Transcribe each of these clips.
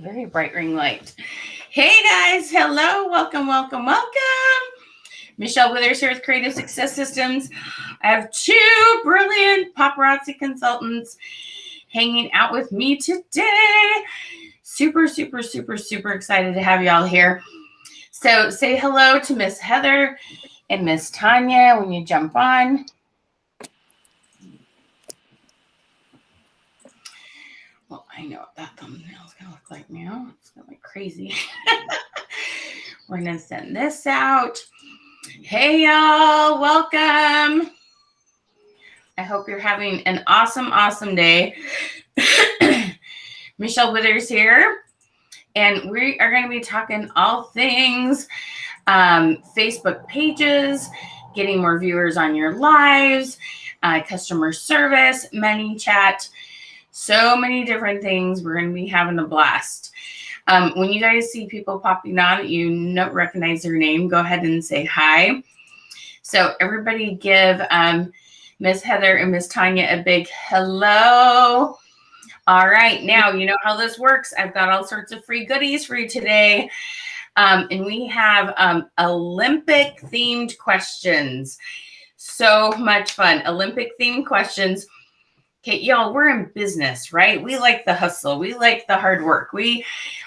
very bright ring light. Hey guys, hello, welcome. Michelle Withers here with Creative Success Systems. I have two brilliant paparazzi consultants hanging out with me today. Super excited to have y'all here. So say hello to Miss Heather and Miss Tanya when you jump on. Well, I know what that thumbnail is going to look like now. It's going to look crazy. We're going to send this out. Hey, y'all. Welcome. I hope you're having an awesome day. Michelle Withers here. And we are going to be talking all things Facebook pages, getting more viewers on your lives, customer service, ManyChat. So many different things. We're going to be having a blast. When you guys see people popping on that you don't recognize their name, go ahead and say hi. So everybody give Miss Heather and Miss Tanya a big hello. All right. Now, you know how this works. I've got all sorts of free goodies for you today. And we have Olympic themed questions. So much fun. Olympic themed questions. Okay, y'all, we're in business, right? We like the hustle. We like the hard work. We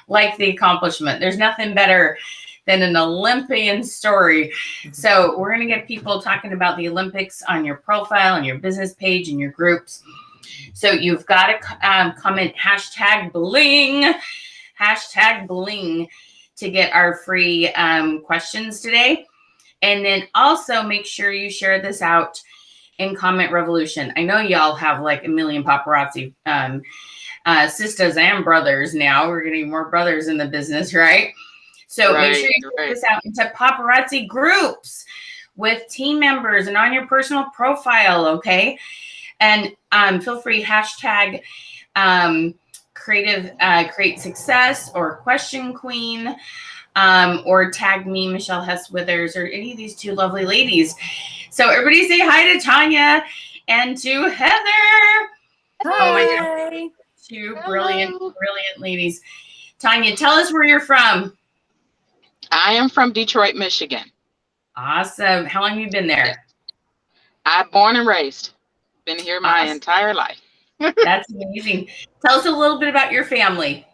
like the accomplishment. There's nothing better than an Olympian story. So we're going to get people talking about the Olympics on your profile, on your business page, in your groups. So you've got to comment hashtag bling to get our free questions today. And then also make sure you share this out in Comment Revolution. I know y'all have like a million paparazzi sisters and brothers now. We're getting more brothers in the business, right? So make sure you put this out into paparazzi groups with team members and on your personal profile, okay? And feel free hashtag create success or question queen. Or tag me, Michelle Hess Withers, or any of these two lovely ladies. So everybody say hi to Tanya and to Heather. Hi. Oh my God. Two brilliant ladies. Tanya, tell us where you're from. I am from Detroit, Michigan. Awesome. How long have you been there? I'm born and raised. Been here my entire life. That's amazing. Tell us a little bit about your family.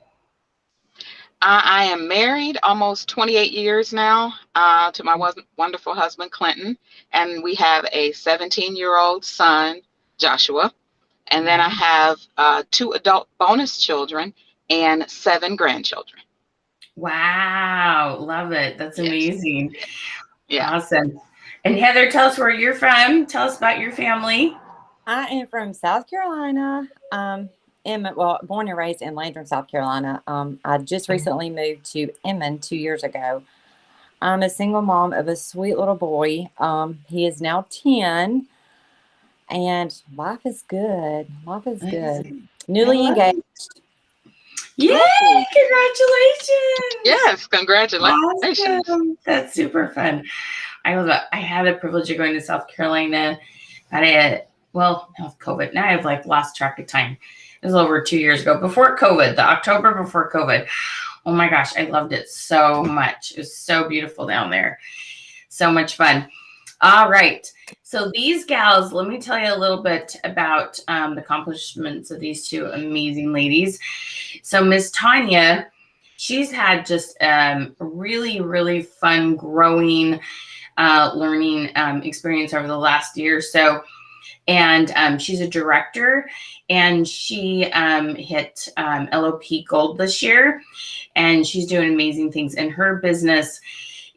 I am married almost 28 years now to my wonderful husband, Clinton. And we have a 17-year-old son, Joshua. And then I have 2 adult bonus children and 7 grandchildren. Wow. Love it. That's amazing. Yeah. Awesome. And Heather, tell us where you're from. Tell us about your family. I am from South Carolina. Born and raised in Landrum, South Carolina. I just recently moved to Emmons 2 years ago. I'm a single mom of a sweet little boy. He is now 10, and life is good. Newly engaged. Yay! Congratulations! Yes, congratulations. Awesome. That's super fun. I had the privilege of going to South Carolina. Now with COVID. Now I've lost track of time. It was over 2 years ago, before COVID, the October before COVID. Oh my gosh, I loved it so much. It was so beautiful down there. So much fun. All right. So these gals, let me tell you a little bit about the accomplishments of these two amazing ladies. So Miss Tanya, she's had just really fun growing, learning experience over the last year or so. And she's a director, and she hit LOP Gold this year, and she's doing amazing things in her business.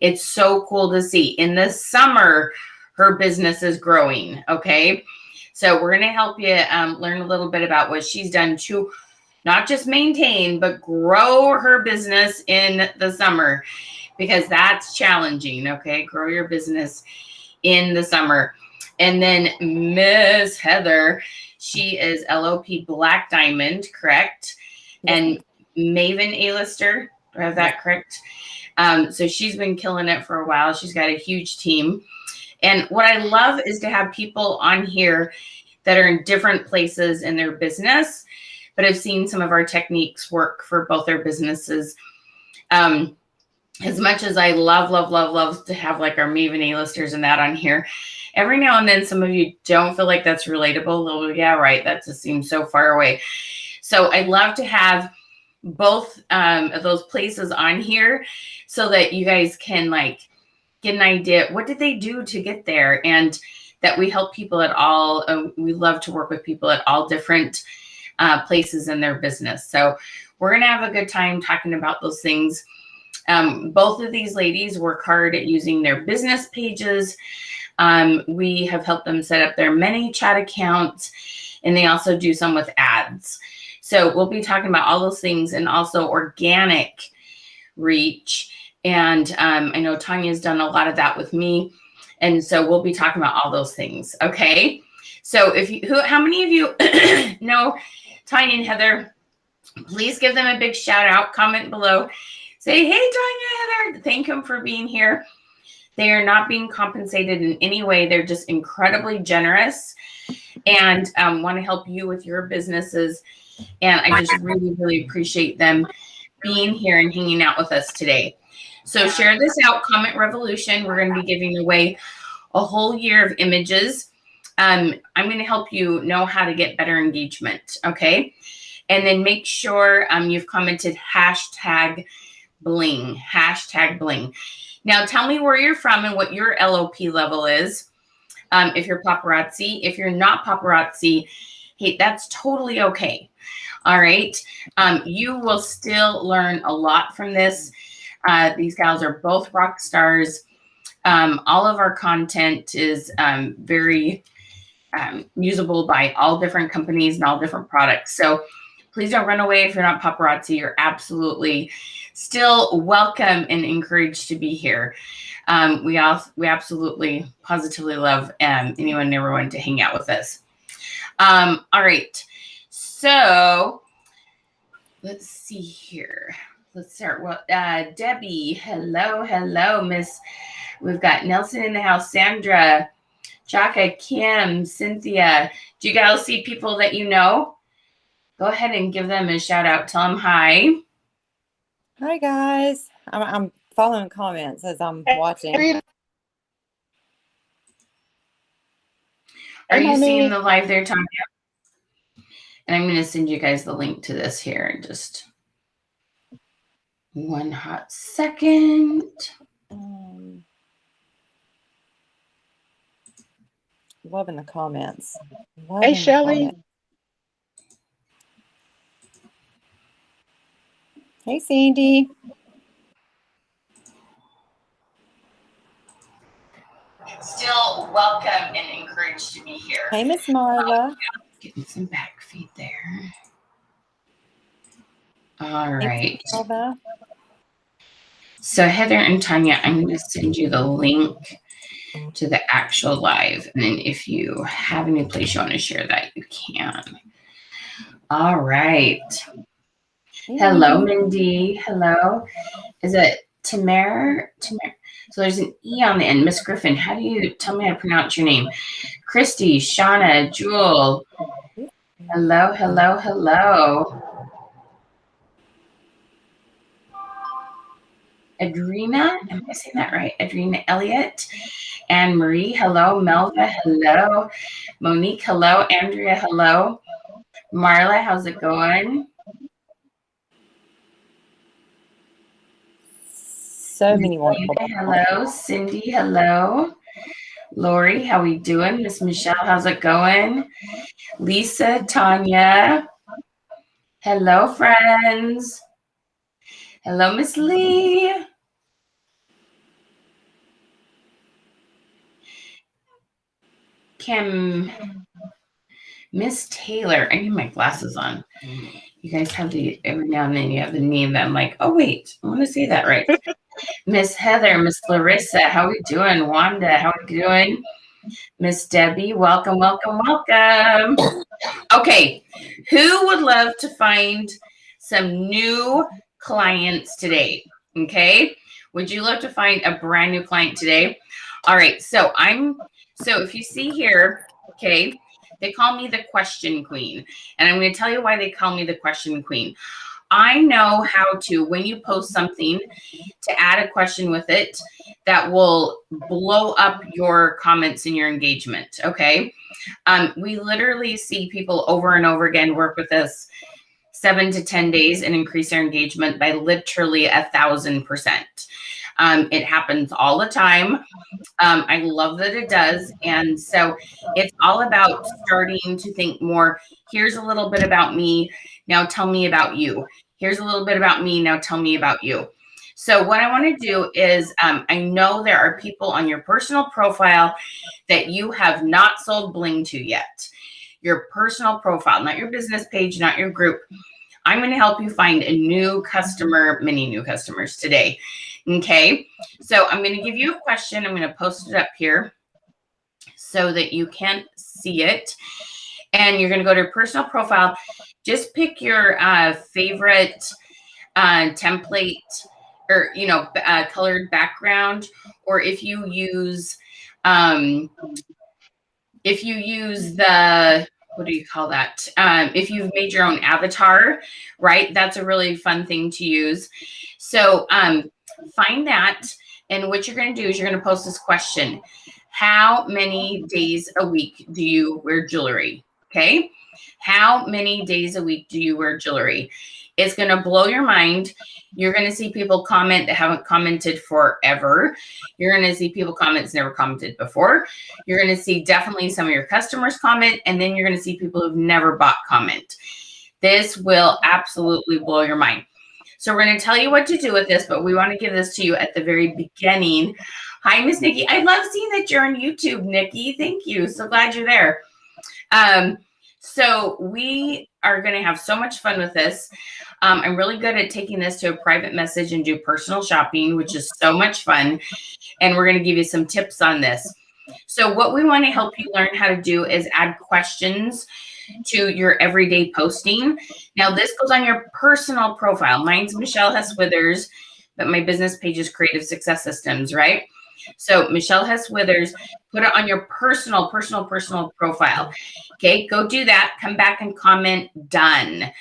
It's so cool to see. In the summer, her business is growing, okay? So we're going to help you learn a little bit about what she's done to not just maintain, but grow her business in the summer, because that's challenging, okay? Grow your business in the summer. And then Miss Heather, she is LOP Black Diamond, correct? And Maven A-lister, do I have that correct? So she's been killing it for a while. She's got a huge team. And what I love is to have people on here that are in different places in their business but I've seen some of our techniques work for both their businesses. As much as I love to have like our Maven A-listers and that on here, every now and then some of you don't feel like that's relatable. Well, yeah, right. That just seems so far away. So I'd love to have both of those places on here so that you guys can like get an idea. What did they do to get there? And that we help people at all. We love to work with people at all different places in their business. So we're going to have a good time talking about those things. Both of these ladies work hard at using their business pages. We have helped them set up their ManyChat accounts, and they also do some with ads. So we'll be talking about all those things, and also organic reach. And I know Tanya's done a lot of that with me. And so we'll be talking about all those things. Okay. So how many of you know Tanya and Heather? Please give them a big shout out, comment below. Say, hey, Tanya, Heather, thank them for being here. They are not being compensated in any way. They're just incredibly generous and want to help you with your businesses. And I just really, really appreciate them being here and hanging out with us today. So share this out, comment revolution. We're going to be giving away a whole year of images. I'm going to help you know how to get better engagement. Okay. And then make sure you've commented hashtag bling. Now tell me where you're from and what your LOP level is. If you're paparazzi, if you're not paparazzi, hey, that's totally okay. All right. You will still learn a lot from this. These gals are both rock stars. All of our content is very usable by all different companies and all different products. So please don't run away if you're not paparazzi. You're absolutely still welcome and encouraged to be here. We absolutely, positively love anyone and everyone to hang out with us. All right. So let's see here. Let's start. Well, Debbie, hello, Miss. We've got Nelson in the house, Sandra, Chaka, Kim, Cynthia. Do you guys see people that you know? Go ahead and give them a shout out. Tell them hi. Hi, guys. I'm following comments as I'm watching. Are you seeing the live there, Tanya? And I'm going to send you guys the link to this here in just one hot second. Loving the comments. Hey, Shelly. Hey, Sandy. Still welcome and encouraged to be here. Hey, Miss Marla. Getting some back feed there. All right. So Heather and Tanya, I'm going to send you the link to the actual live. And then if you have any place you want to share that, you can. All right. Hello, Mindy. Hello. Is it Tamer? So there's an E on the end. Miss Griffin, how do you tell me how to pronounce your name? Christy, Shauna, Jewel. Hello. Adrena, am I saying that right? Adrena Elliott. Anne Marie, hello. Melva, hello. Monique, hello. Andrea, hello. Marla, how's it going? So many wonderful. Hello. Cindy, hello. Lori, how we doing? Miss Michelle, how's it going? Lisa, Tanya. Hello, friends. Hello, Miss Lee. Kim, Miss Taylor. I need my glasses on. You guys have every now and then you have the name that I'm like, oh, wait, I want to say that right. Miss Heather, Miss Larissa, how we doing? Wanda, how we doing? Miss Debbie, welcome. Okay, who would love to find some new clients today? Okay, would you love to find a brand new client today? All right, so if you see here, okay, They call me the question queen. And I'm going to tell you why they call me the question queen. I know how to, when you post something, to add a question with it that will blow up your comments and your engagement. Okay. We literally see people over and over again work with us 7 to 10 days and increase their engagement by literally 1,000%. It happens all the time. I love that it does. And so it's all about starting to think more. Here's a little bit about me. Now tell me about you. Here's a little bit about me. Now tell me about you. So what I want to do is, I know there are people on your personal profile that you have not sold bling to yet. Your personal profile, not your business page, not your group. I'm going to help you find a new customer, many new customers today. Okay. So I'm going to give you a question. I'm going to post it up here so that you can see it. And you're going to go to your personal profile. Just pick your favorite template or, colored background, or if you use the, what do you call that? If you've made your own avatar, right? That's a really fun thing to use. So find that. And what you're going to do is you're going to post this question. How many days a week do you wear jewelry? Okay. How many days a week do you wear jewelry? It's going to blow your mind. You're going to see people comment that haven't commented forever. You're going to see people comment that's never commented before. You're going to see definitely some of your customers comment, and then you're going to see people who've never bought comment. This will absolutely blow your mind. So we're going to tell you what to do with this, but we want to give this to you at the very beginning. Hi, Miss Nikki. I love seeing that you're on YouTube, Nikki. Thank you. So glad you're there. So we are going to have so much fun with this. I'm really good at taking this to a private message and do personal shopping, which is so much fun. And we're going to give you some tips on this. So what we want to help you learn how to do is add questions to your everyday posting. Now, this goes on your personal profile. Mine's Michelle Hess Withers, but my business page is Creative Success Systems, right? So Michelle Hess Withers, put it on your personal profile. Okay, go do that. Come back and comment done.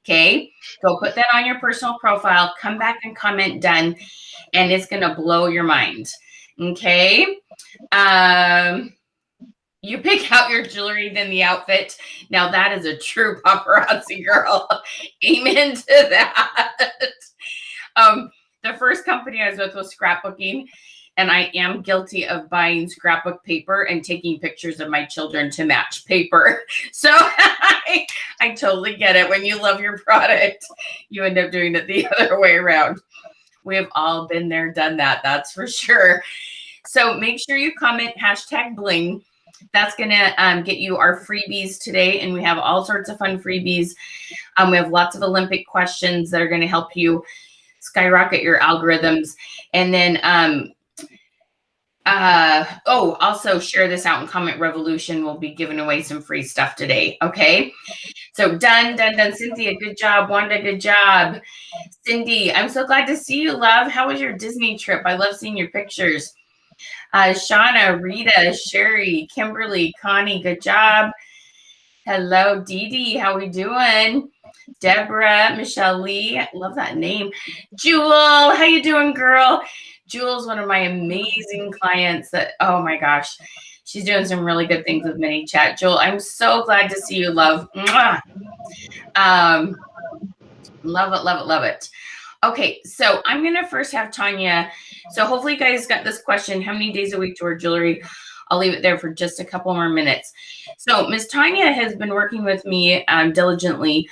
Okay, go put that on your personal profile. Come back and comment done, and it's going to blow your mind. Okay. You pick out your jewelry, then the outfit. Now that is a true paparazzi girl. Amen to that. The first company I was with was scrapbooking, and I am guilty of buying scrapbook paper and taking pictures of my children to match paper. So I totally get it. When you love your product, you end up doing it the other way around. We have all been there, done that. That's for sure. So make sure you comment #bling. That's going to get you our freebies today. And we have all sorts of fun freebies. We have lots of Olympic questions that are going to help you skyrocket your algorithms. And then, also share this out in Comment Revolution. We'll be giving away some free stuff today. Okay. So done. Cynthia, good job. Wanda, good job. Cindy, I'm so glad to see you, love. How was your Disney trip? I love seeing your pictures. Shauna, Rita, Sherry, Kimberly, Connie, good job. Hello, Dee Dee, how we doing? Deborah, Michelle Lee, I love that name. Jewel, how you doing, girl? Jewel's one of my amazing clients that, oh my gosh, she's doing some really good things with ManyChat. Jewel, I'm so glad to see you, love. Mwah. Love it. Okay, so I'm going to first have Tanya. So hopefully you guys got this question. How many days a week to wear jewelry? I'll leave it there for just a couple more minutes. So Miss Tanya has been working with me diligently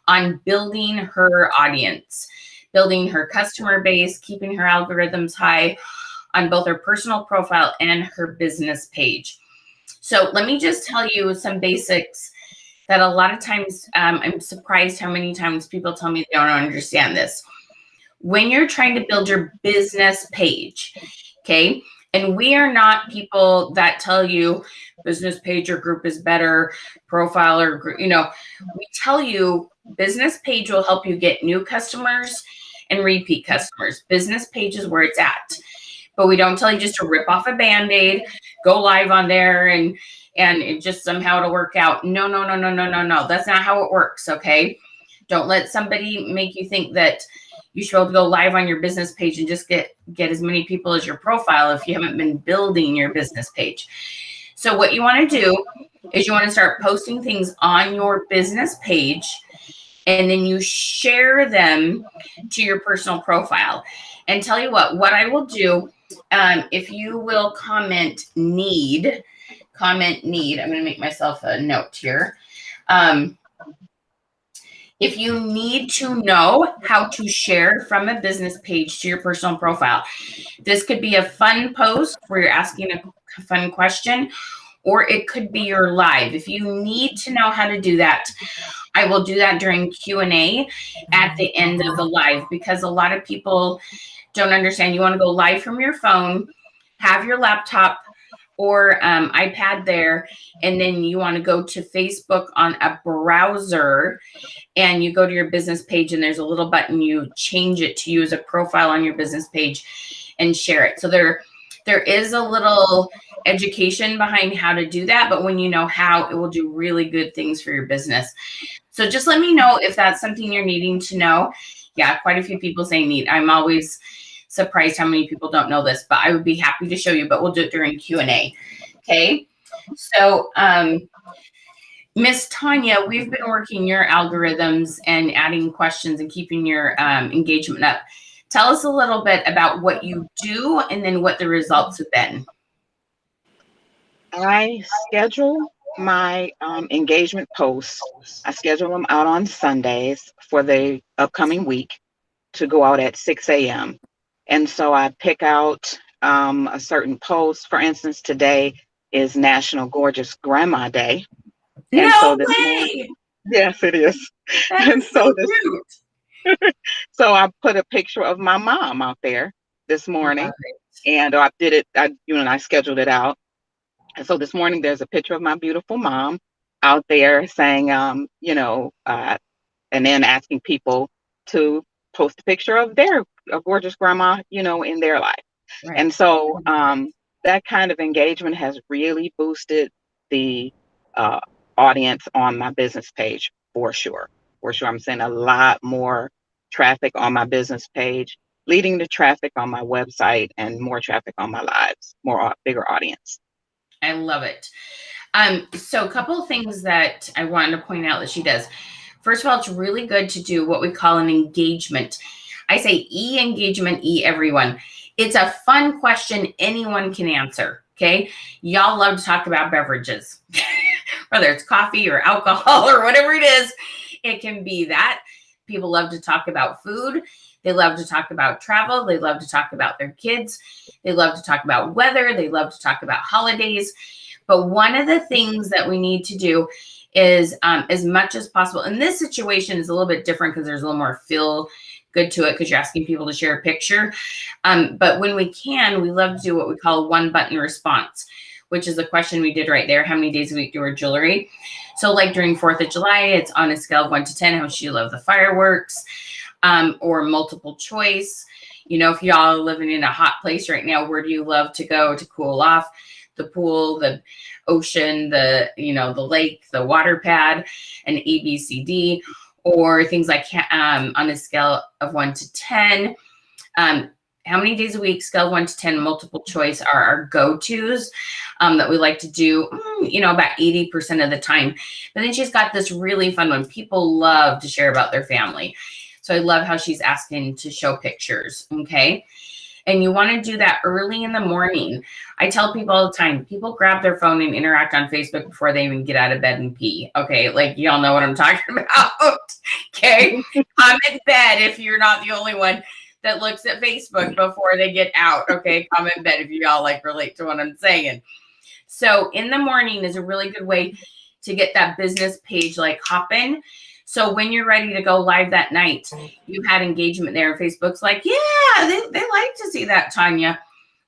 on building her audience, building her customer base, keeping her algorithms high on both her personal profile and her business page. So let me just tell you some basics that a lot of times I'm surprised how many times people tell me they don't understand this. When you're trying to build your business page, okay, and we are not people that tell you business page or group is better, profile or group, we tell you business page will help you get new customers and repeat customers. Business page is where it's at. But we don't tell you just to rip off a Band-Aid, go live on there and and it just somehow it'll work out. No, no, no, no, no, no, no. That's not how it works. Okay. Don't let somebody make you think that you should be able to go live on your business page and just get as many people as your profile if you haven't been building your business page. So what you want to do is you want to start posting things on your business page, and then you share them to your personal profile. And tell you what I will do, if you will comment need, I'm going to make myself a note here. If you need to know how to share from a business page to your personal profile, this could be a fun post where you're asking a fun question, or it could be your live. If you need to know how to do that, I will do that during Q&A at the end of the live, because a lot of people don't understand. You want to go live from your phone, have your laptop or iPad there, and then you want to go to Facebook on a browser, and you go to your business page, and there's a little button. You change it to use a profile on your business page and share it. So there is a little education behind how to do that, but when you know how, it will do really good things for your business. So just let me know if that's something you're needing to know. Yeah, quite a few people say need. I'm always surprised how many people don't know this, but I would be happy to show you, but we'll do it during Q&A. Okay. So, Miss Tanya, we've been working your algorithms and adding questions and keeping your engagement up. Tell us a little bit about what you do and then what the results have been. I schedule my engagement posts. I schedule them out on Sundays for the upcoming week to go out at 6 a.m. And so I pick out a certain post. For instance, today is National Gorgeous Grandma Day. And no so this way! morning, yes, it is. That and is so cute. So I put a picture of my mom out there this morning, and I did it. I scheduled it out. And so this morning, there's a picture of my beautiful mom out there saying, and then asking people to post a picture of their gorgeous grandma, in their life. Right. And so that kind of engagement has really boosted the audience on my business page for sure. I'm seeing a lot more traffic on my business page, leading to traffic on my website and more traffic on my lives, bigger audience. I love it. So a couple of things that I wanted to point out that she does. First of all, it's really good to do what we call an engagement. I say engagement, everyone. It's a fun question anyone can answer. Okay. Y'all love to talk about beverages, whether it's coffee or alcohol or whatever it is. It can be that. People love to talk about food. They love to talk about travel. They love to talk about their kids. They love to talk about weather. They love to talk about holidays. But one of the things that we need to do is as much as possible. And this situation is a little bit different because there's a little more feel good to it because you're asking people to share a picture. But when we can, we love to do what we call a one button response, which is the question we did right there. How many days a week do you wear jewelry? So like during 4th of July, it's on a scale of 1 to 10, how much do you love the fireworks? Or multiple choice. If y'all are living in a hot place right now, where do you love to go to cool off? The pool, the ocean, the lake, the water pad, and ABCD, or things like on a scale of 1 to 10. How many days a week, scale 1 to 10, multiple choice are our go-tos that we like to do, about 80% of the time. But then she's got this really fun one. People love to share about their family. So I love how she's asking to show pictures, okay? And you want to do that early in the morning. I tell people all the time, people grab their phone and interact on Facebook before they even get out of bed and pee, okay? Like, y'all know what I'm talking about, okay? Comment bed if you're not the only one that looks at Facebook before they get out, okay? Comment bed if you all relate to what I'm saying. So in the morning is a really good way to get that business page hopping. So when you're ready to go live that night, you had engagement there, and Facebook's like, yeah, they like to see that, Tanya.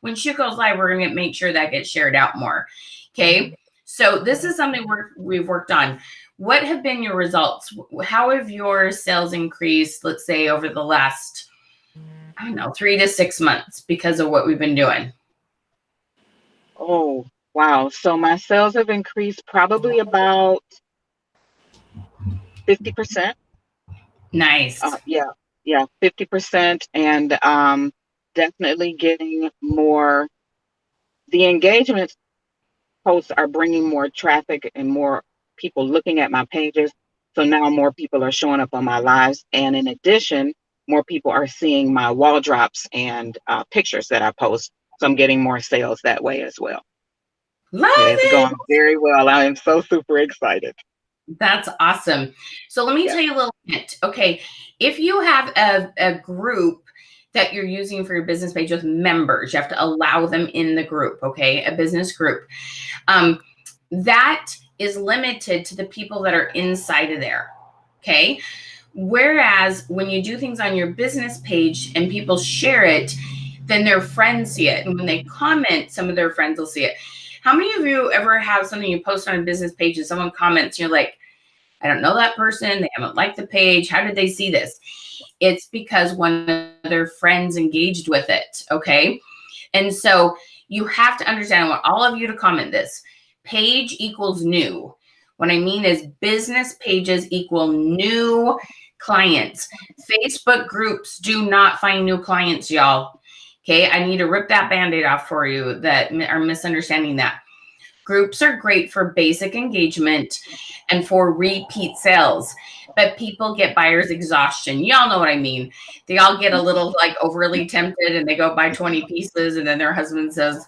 When she goes live, we're going to make sure that gets shared out more. Okay. So this is something we've worked on. What have been your results? How have your sales increased, let's say, over the last, 3 to 6 months because of what we've been doing? Oh, Wow. So my sales have increased probably about 50%. Nice. Yeah, 50%. And definitely getting more, the engagement posts are bringing more traffic and more people looking at my pages. So now more people are showing up on my lives. And in addition, more people are seeing my wall drops and pictures that I post. So I'm getting more sales that way as well. Love It is it. going very well. I am so super excited. That's awesome. So let me tell you a little bit. Okay. If you have a group that you're using for your business page with members, you have to allow them in the group. Okay. A business group. That is limited to the people that are inside of there. Okay. Whereas when you do things on your business page and people share it, then their friends see it. And when they comment, some of their friends will see it. How many of you ever have something you post on a business page and someone comments, and you're like, I don't know that person. They haven't liked the page. How did they see this? It's because one of their friends engaged with it. Okay. And so you have to understand, I want all of you to comment this. Page equals new. What I mean is business pages equal new clients. Facebook groups do not find new clients, y'all. Okay. I need to rip that Band-Aid off for you that are misunderstanding that. Groups are great for basic engagement and for repeat sales, but people get buyer's exhaustion. Y'all know what I mean. They all get a little like overly tempted and they go buy 20 pieces. And then their husband says,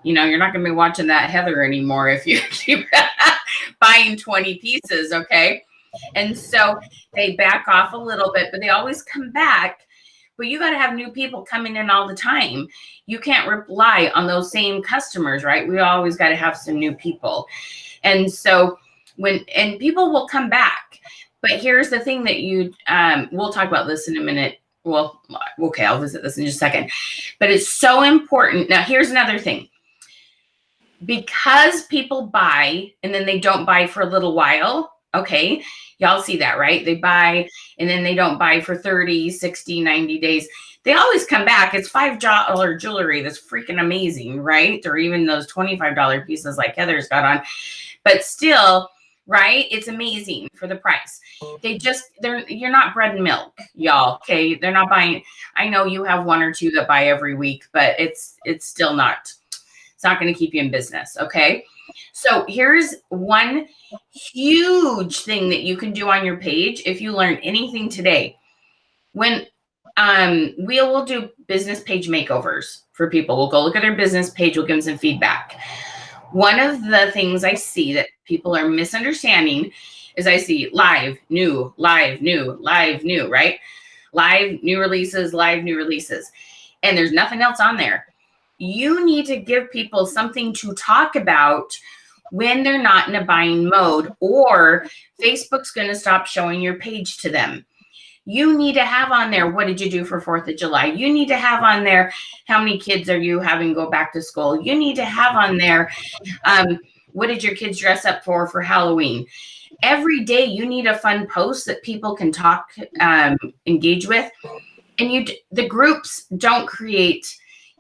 you know, you're not going to be watching that Heather anymore if you keep buying 20 pieces. Okay. And so they back off a little bit, but they always come back. But you got to have new people coming in all the time. You can't rely on those same customers, right? We always got to have some new people. And so and people will come back. But here's the thing that we'll talk about this in a minute. Well, okay, I'll visit this in just a second. But it's so important. Now, here's another thing. Because people buy and then they don't buy for a little while, okay? Y'all see that, right? They buy and then they don't buy for 30, 60, 90 days. They always come back. It's $5 jewelry that's freaking amazing, right? Or even those $25 pieces like Heather's got on. But still, right? It's amazing for the price. You're not bread and milk, y'all, okay? They're not buying. I know you have one or two that buy every week, but it's still not. It's not going to keep you in business, okay? So here's one huge thing that you can do on your page if you learn anything today. When we will do business page makeovers for people. We'll go look at their business page. We'll give them some feedback. One of the things I see that people are misunderstanding is I see live, new, right? Live, new releases, live, new releases. And there's nothing else on there. You need to give people something to talk about when they're not in a buying mode, or Facebook's going to stop showing your page to them. You need to have on there, what did you do for 4th of July? You need to have on there, how many kids are you having go back to school? You need to have on there, what did your kids dress up for Halloween? Every day you need a fun post that people can talk, engage with. And the groups don't create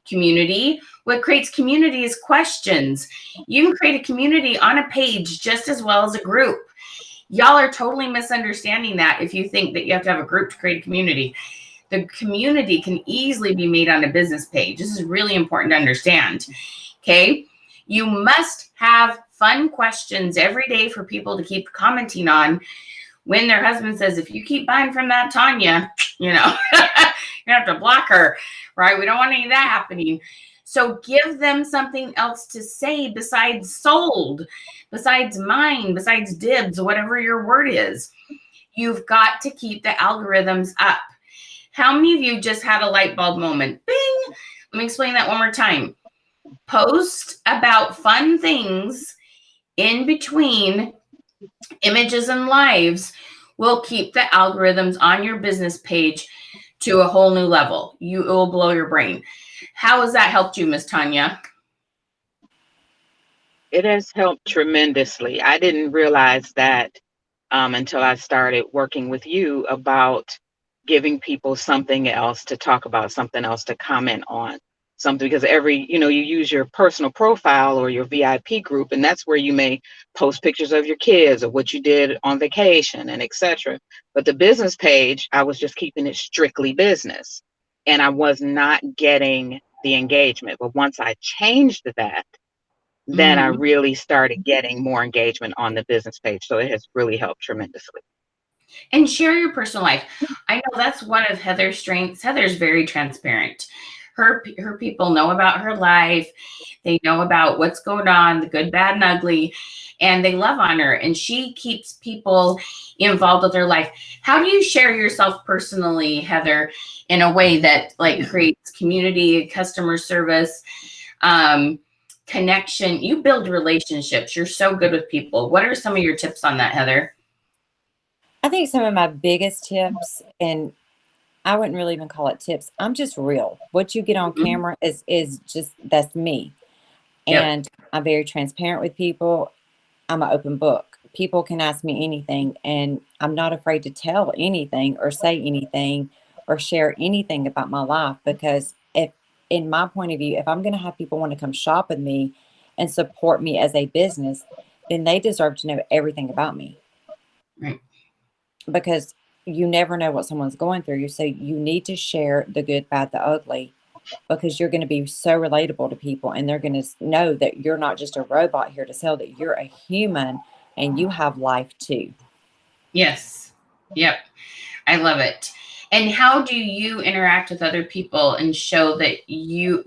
community. What creates community is questions. You can create a community on a page just as well as a group. Y'all are totally misunderstanding that if you think that you have to have a group to create a community. The community can easily be made on a business page. This is really important to understand. Okay. You must have fun questions every day for people to keep commenting on. When their husband says, if you keep buying from that Tanya, you know, you have to block her, right? We don't want any of that happening. So give them something else to say besides sold, besides mine, besides dibs, whatever your word is. You've got to keep the algorithms up. How many of you just had a light bulb moment? Bing! Let me explain that one more time. Post about fun things in between images and lives will keep the algorithms on your business page to a whole new level. It will blow your brain. How has that helped you, Miss Tanya? It has helped tremendously. I didn't realize that until I started working with you about giving people something else to talk about, something else to comment on. something, because you use your personal profile or your VIP group, and that's where you may post pictures of your kids or what you did on vacation and etc. But the business page, I was just keeping it strictly business, and I was not getting the engagement. But once I changed that, then I really started getting more engagement on the business page. So it has really helped tremendously. And share your personal life. I know that's one of Heather's strengths. Heather's very transparent. Her people know about her life. They know about what's going on, the good, bad, and ugly, and they love on her. And she keeps people involved with their life. How do you share yourself personally, Heather, in a way that like creates community, customer service, connection? You build relationships. You're so good with people. What are some of your tips on that, Heather? I think some of my biggest tips, and I wouldn't really even call it tips, I'm just real. What you get on camera is just, that's me. And I'm very transparent with people. I'm an open book. People can ask me anything, and I'm not afraid to tell anything or say anything or share anything about my life, because if, in my point of view, if I'm going to have people want to come shop with me and support me as a business, then they deserve to know everything about me. Right. Because you never know what someone's going through. So you need to share the good, bad, the ugly, because you're going to be so relatable to people, and they're going to know that you're not just a robot here to sell, that you're a human and you have life too. Yes. Yep. I love it. And how do you interact with other people and show that you're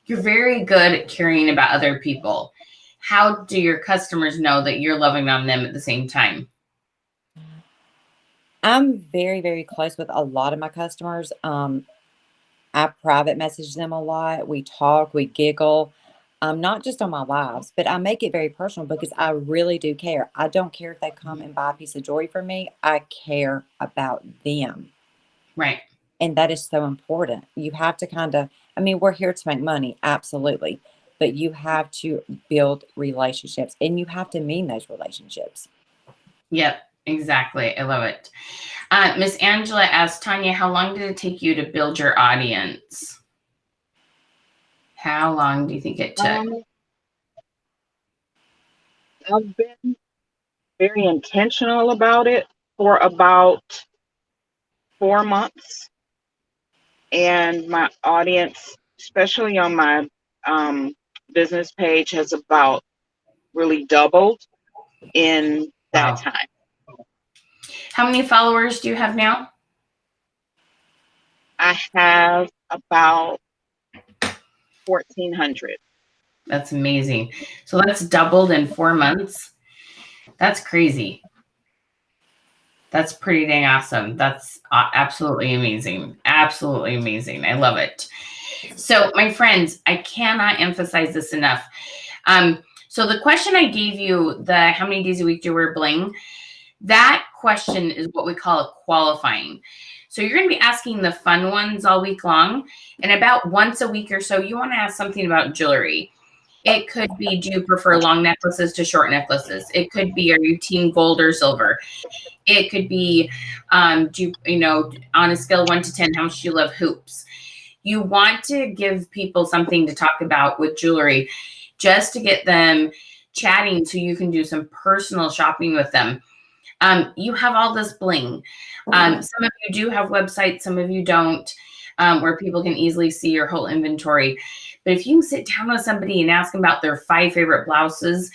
very good at caring about other people? How do your customers know that you're loving on them at the same time? I'm very, very close with a lot of my customers. I private message them a lot. We talk, we giggle, not just on my lives, but I make it very personal because I really do care. I don't care if they come and buy a piece of jewelry from me. I care about them. Right. And that is so important. You have to we're here to make money, absolutely. But you have to build relationships, and you have to mean those relationships. Yep, exactly. I love it. Miss Angela asked Tanya, how long did it take you to build your audience? How long do you think it took? I've been very intentional about it for about 4 months. And my audience, especially on my business page, has about really doubled in that time. How many followers do you have now? I have about 1,400. That's amazing. So that's doubled in 4 months. That's crazy. That's pretty dang awesome. That's absolutely amazing. Absolutely amazing. I love it. So my friends, I cannot emphasize this enough. So the question I gave you, the how many days a week do you wear bling? That question is what we call a qualifying. So you're going to be asking the fun ones all week long. And about once a week or so, you want to ask something about jewelry. It could be, do you prefer long necklaces to short necklaces? It could be, are you team gold or silver? It could be, do you, on a scale of 1 to 10, how much do you love hoops? You want to give people something to talk about with jewelry just to get them chatting so you can do some personal shopping with them. You have all this bling. Some of you do have websites, some of you don't, where people can easily see your whole inventory. But if you can sit down with somebody and ask them about their 5 favorite blouses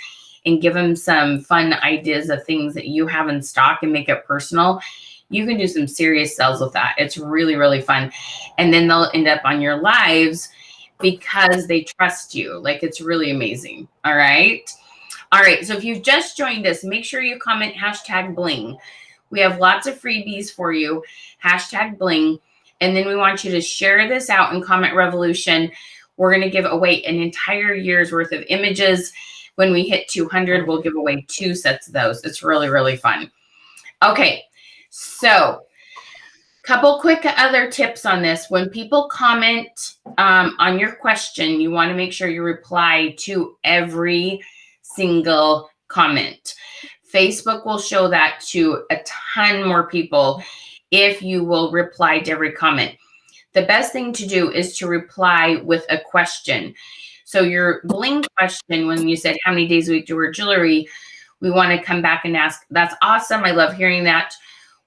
and give them some fun ideas of things that you have in stock and make it personal, you can do some serious sales with that. It's really, really fun. And then they'll end up on your lives because they trust you. Like, it's really amazing. All right. All right. So if you've just joined us, make sure you comment #bling. We have lots of freebies for you. #bling. And then we want you to share this out in Comment Revolution. We're going to give away an entire year's worth of images. When we hit 200, we'll give away 2 sets of those. It's really, really fun. Okay. So couple quick other tips on this. When people comment on your question, you want to make sure you reply to every single comment. Facebook will show that to a ton more people if you will reply to every comment. the best thing to do is to reply with a question. So your bling question, when you said how many days a week do you wear jewelry, we want to come back and ask, that's awesome. I love hearing that.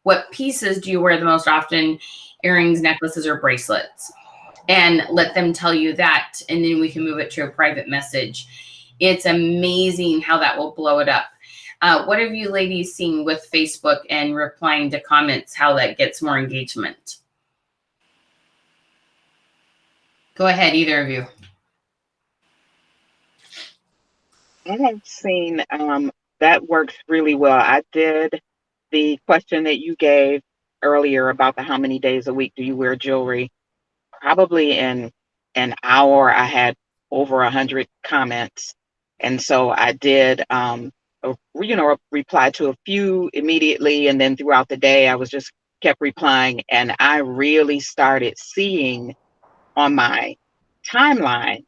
What pieces do you wear the most often? Earrings, necklaces, or bracelets? And let them tell you that. And then we can move it to a private message. It's amazing how that will blow it up. What have you ladies seen with Facebook and replying to comments, how that gets more engagement? Go ahead, either of you. I have seen that works really well. I did the question that you gave earlier about the how many days a week do you wear jewelry. Probably in an hour, I had over 100 comments. And so I did, reply to a few immediately. And then throughout the day, I was just kept replying. And I really started seeing on my timeline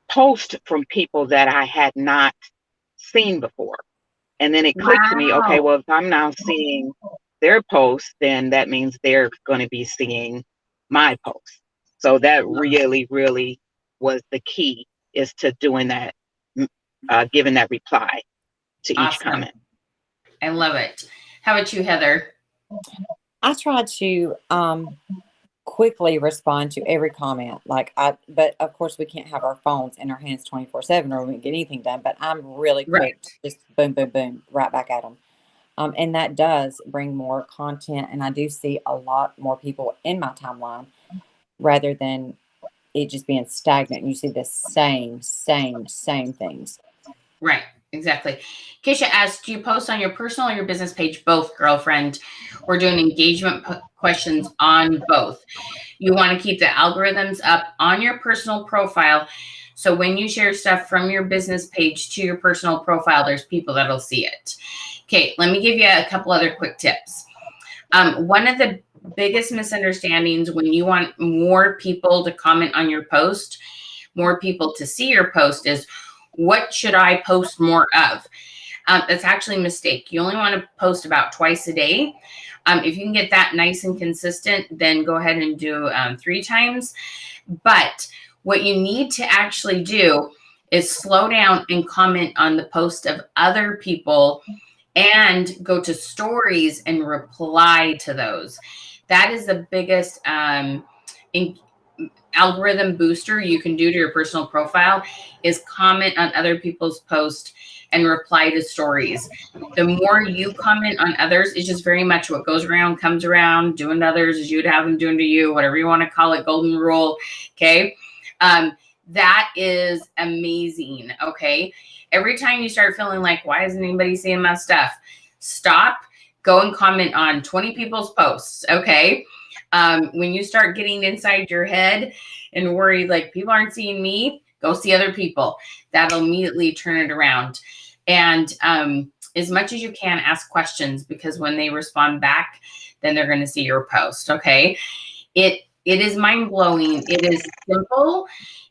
posts from people that I had not seen before. And then it clicked to me, okay, well, if I'm now seeing their posts, then that means they're going to be seeing my posts. So that really, really was the key, is to doing that, giving that reply to each comment. I love it. How about you, Heather? I try to quickly respond to every comment. But of course we can't have our phones in our hands 24/7 or we won't get anything done. But I'm really quick, just boom, boom, boom, right back at them. And that does bring more content. And I do see a lot more people in my timeline rather than it just being stagnant. You see the same things. Right. Exactly. Keisha asked, do you post on your personal or your business page? Both, girlfriend. We're doing engagement questions on both. You want to keep the algorithms up on your personal profile. So when you share stuff from your business page to your personal profile, there's people that'll see it. Okay, let me give you a couple other quick tips. One of the biggest misunderstandings when you want more people to comment on your post, more people to see your post, is what should I post more of? That's actually a mistake. You only want to post about twice a day. If you can get that nice and consistent, then go ahead and do 3 times. But what you need to actually do is slow down and comment on the post of other people and go to stories and reply to those. That is the biggest algorithm booster you can do to your personal profile, is comment on other people's posts and reply to stories. The more you comment on others, it's just very much what goes around comes around. Doing to others as you'd have them doing to you, whatever you want to call it, golden rule. Okay. That is amazing. Okay. Every time you start feeling like, why isn't anybody seeing my stuff? Stop, go and comment on 20 people's posts. Okay. When you start getting inside your head and worried, like people aren't seeing me, go see other people. That'll immediately turn it around. And as much as you can, ask questions, because when they respond back, then they're going to see your post. Okay. It is mind-blowing. It is simple.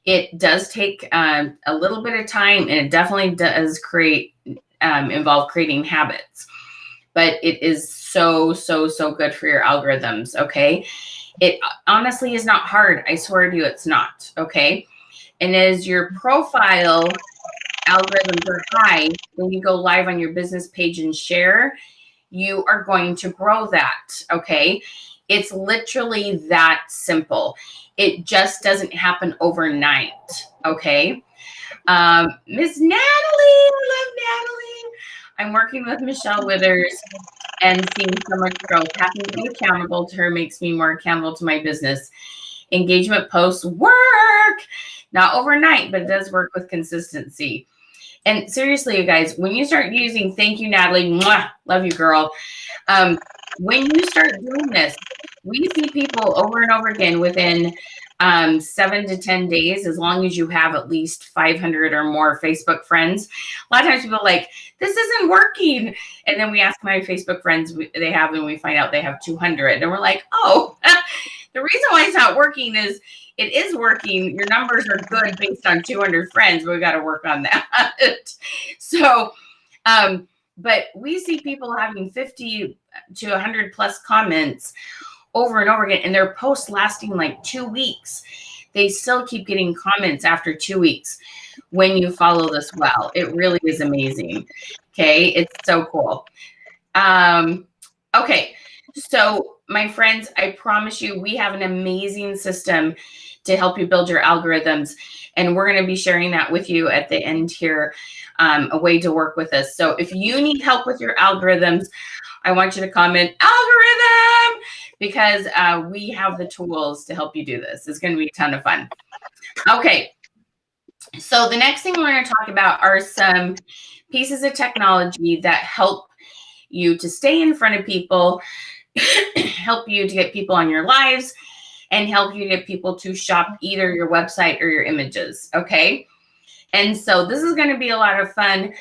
It does take a little bit of time, and it definitely does involve creating habits. But it is so good for your algorithms. Okay. It honestly is not hard. I swear to you, it's not. Okay. And as your profile algorithms are high, when you go live on your business page and share, you are going to grow that. Okay. It's literally that simple. It just doesn't happen overnight. Okay. Miss Natalie, I love Natalie. I'm working with Michelle Withers and seeing so much growth. Having to be accountable to her makes me more accountable to my business. Engagement posts work, not overnight, but it does work with consistency. And seriously, you guys, when you start using, thank you, Natalie, mwah, love you, girl. When you start doing this, we see people over and over again within 7 to 10 days, as long as you have at least 500 or more Facebook friends. A lot of times people are like, this isn't working. And then we ask my Facebook friends they have, and we find out they have 200. And we're like, oh, the reason why it's not working is it is working. Your numbers are good based on 200 friends, but we got to work on that. So, but we see people having 50 to 100 plus comments over and over again, and their posts lasting like 2 weeks. They still keep getting comments after 2 weeks when you follow this well. It really is amazing. Okay, it's so cool. Okay, so my friends, I promise you, we have an amazing system to help you build your algorithms, and we're going to be sharing that with you at the end here, a way to work with us. So if you need help with your algorithms, I want you to comment algorithm, because we have the tools to help you do this. It's going to be a ton of fun. Okay, so the next thing we're going to talk about are some pieces of technology that help you to stay in front of people, help you to get people on your lives, and help you get people to shop either your website or your images. Okay. And so this is going to be a lot of fun,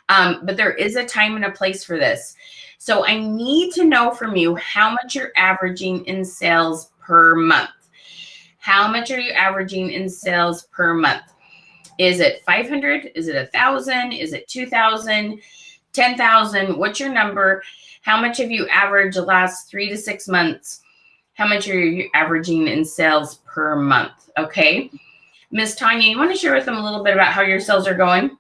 but there is a time and a place for this. So I need to know from you how much you're averaging in sales per month. How much are you averaging in sales per month? Is it 500? Is it 1,000? Is it 2,000? 10,000? What's your number? How much have you averaged the last 3 to 6 months? How much are you averaging in sales per month? Okay. Miss Tanya, you want to share with them a little bit about how your sales are going?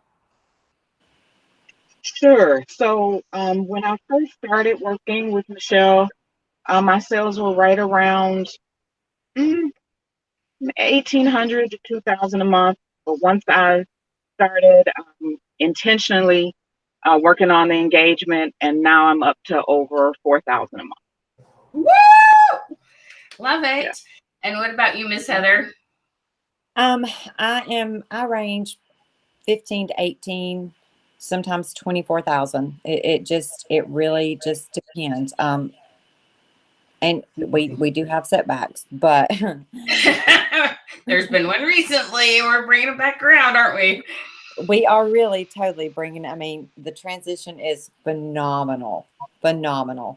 Sure. So when I first started working with Michelle, my sales were right around 1,800 to 2,000 a month. But once I started intentionally working on the engagement, and now I'm up to over 4,000 a month. Woo! Love it. Yeah. And what about you, Miss Heather? I range 15 to 18, sometimes 24,000. It really just depends. And we do have setbacks, but there's been one recently. We're bringing it back around, aren't we? We are really totally bringing, I mean, the transition is phenomenal. We'll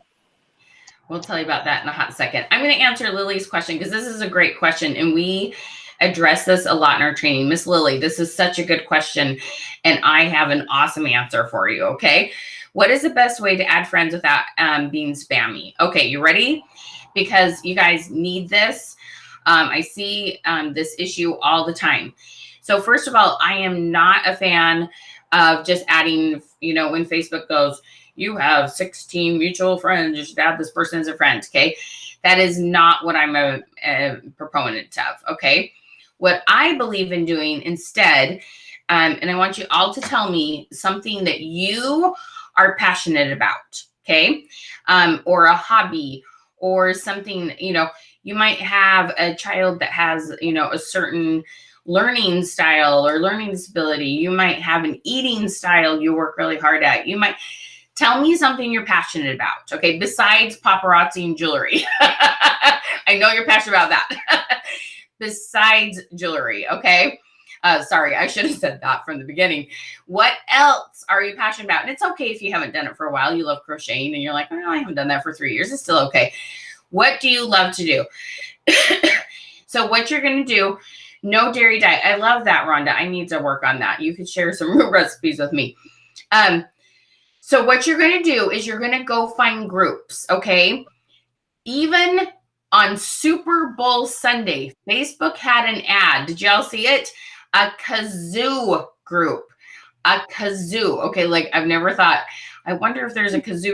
tell you about that in a hot second. I'm going to answer Lily's question because this is a great question, and we address this a lot in our training. Miss Lily, this is such a good question, and I have an awesome answer for you, okay? What is the best way to add friends without being spammy? Okay, you ready? Because you guys need this. I see this issue all the time. So first of all, I am not a fan of just adding, when Facebook goes, you have 16 mutual friends, you should add this person as a friend, okay? That is not what I'm a proponent of, okay? What I believe in doing instead, and I want you all to tell me something that you are passionate about, okay? Or a hobby or something, you might have a child that has, a certain learning style or learning disability. You might have an eating style you work really hard at. You might tell me something you're passionate about, okay? Besides paparazzi and jewelry. I know you're passionate about that. Besides jewelry, okay? Sorry, I should have said that from the beginning. What else are you passionate about? And it's okay if you haven't done it for a while. You love crocheting and you're like, oh, I haven't done that for 3 years. It's still okay. What do you love to do? So what you're going to do, no dairy diet. I love that, Rhonda. I need to work on that. You could share some recipes with me. So what you're going to do is you're going to go find groups, okay? Even on Super Bowl Sunday, Facebook had an ad. Did y'all see it? A kazoo group. A kazoo. Okay, like I've never thought, I wonder if there's a kazoo.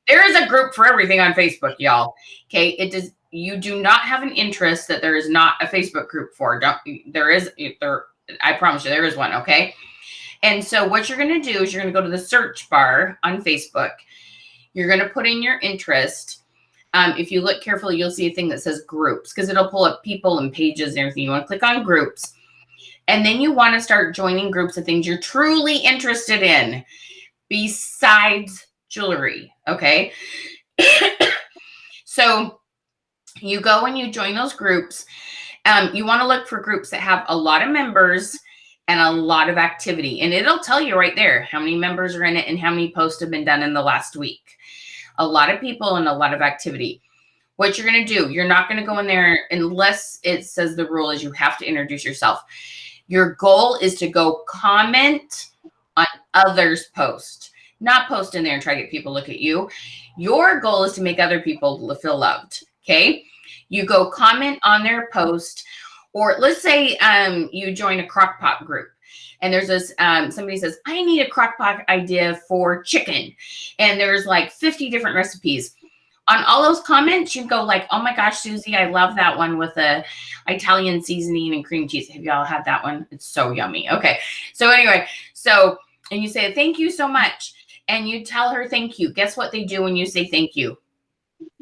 There is a group for everything on Facebook, y'all. Okay, you do not have an interest that there is not a Facebook group for. I promise you there is one, okay? And so what you're going to do is you're going to go to the search bar on Facebook. You're going to put in your interest. If you look carefully, you'll see a thing that says groups because it'll pull up people and pages and everything. You want to click on groups. And then you want to start joining groups of things you're truly interested in besides jewelry, okay? So you go and you join those groups. You want to look for groups that have a lot of members and a lot of activity. And it'll tell you right there how many members are in it and how many posts have been done in the last week. A lot of people and a lot of activity. What you're going to do, you're not going to go in there unless it says the rule is you have to introduce yourself. Your goal is to go comment on others' posts, not post in there and try to get people to look at you. Your goal is to make other people feel loved. Okay. You go comment on their post, or let's say you join a crockpot group. And there's this, somebody says, I need a crockpot idea for chicken. And there's like 50 different recipes. On all those comments, you go like, oh my gosh, Susie, I love that one with the Italian seasoning and cream cheese. Have y'all had that one? It's so yummy. Okay. So anyway, and you say, thank you so much. And you tell her thank you. Guess what they do when you say thank you?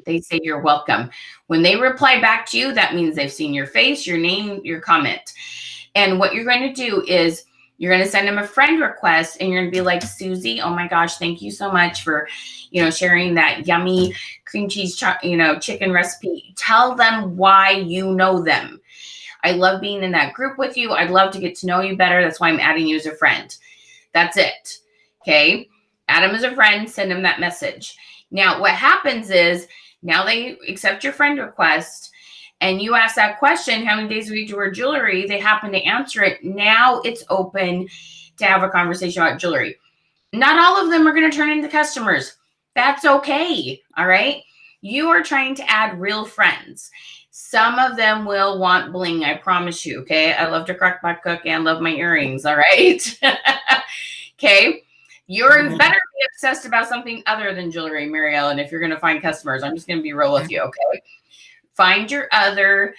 They say you're welcome. When they reply back to you, that means they've seen your face, your name, your comment. And what you're going to do is you're going to send them a friend request, and you're going to be like, Susie, oh my gosh, thank you so much for, sharing that yummy cream cheese, chicken recipe. Tell them why you know them. I love being in that group with you. I'd love to get to know you better. That's why I'm adding you as a friend. That's it. Okay. Add them as a friend, send them that message. Now, what happens is now they accept your friend request, and you ask that question, how many days a week do you wear jewelry? They happen to answer it. Now it's open to have a conversation about jewelry. Not all of them are going to turn into customers. That's okay. All right. You are trying to add real friends. Some of them will want bling. I promise you. Okay. I love to crock-pot cook and love my earrings. All right. Okay. You're better be obsessed about something other than jewelry, Mary Ellen, if you're going to find customers. I'm just going to be real with you. Okay. Find your other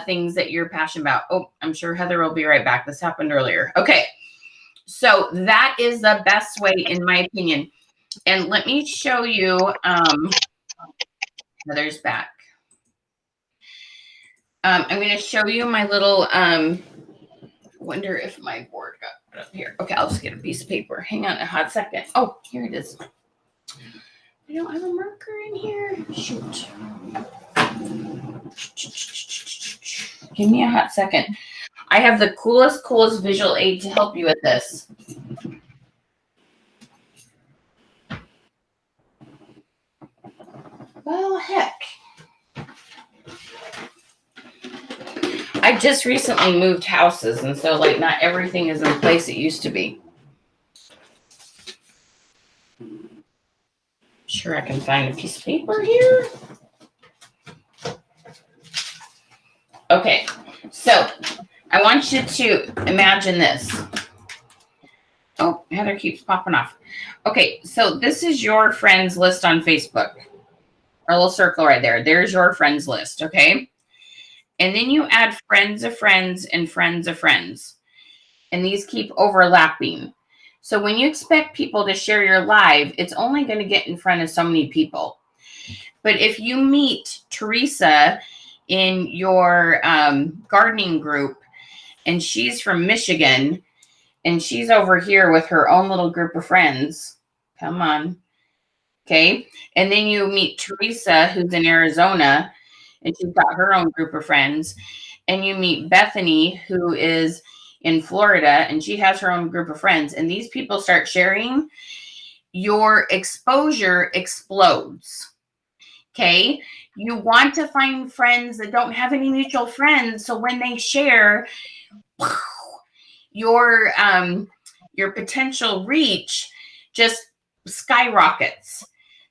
things that you're passionate about. Oh, I'm sure Heather will be right back. This happened earlier. Okay. So that is the best way, in my opinion. And let me show you, Heather's back. I'm going to show you my little, wonder if my board got put up here. Okay, I'll just get a piece of paper. Hang on a hot second. Oh, here it is. I don't have a marker in here. Shoot. Give me a hot second. I have the coolest visual aid to help you with this. Well, heck. I just recently moved houses, and so like not everything is in place it used to be. Sure, I can find a piece of paper here. Okay, so I want you to imagine this. Oh, Heather keeps popping off. Okay, so this is your friends list on Facebook. Our little circle right there. There's your friends list, okay? And then you add friends of friends and friends of friends. And these keep overlapping. So when you expect people to share your live, it's only going to get in front of so many people. But if you meet Teresa in your gardening group, and she's from Michigan, and she's over here with her own little group of friends. Come on. Okay. And then you meet Teresa, who's in Arizona, and she's got her own group of friends. And you meet Bethany, who is in Florida, and she has her own group of friends. And these people start sharing. Your exposure explodes. Okay. You want to find friends that don't have any mutual friends. So when they share, your potential reach just skyrockets.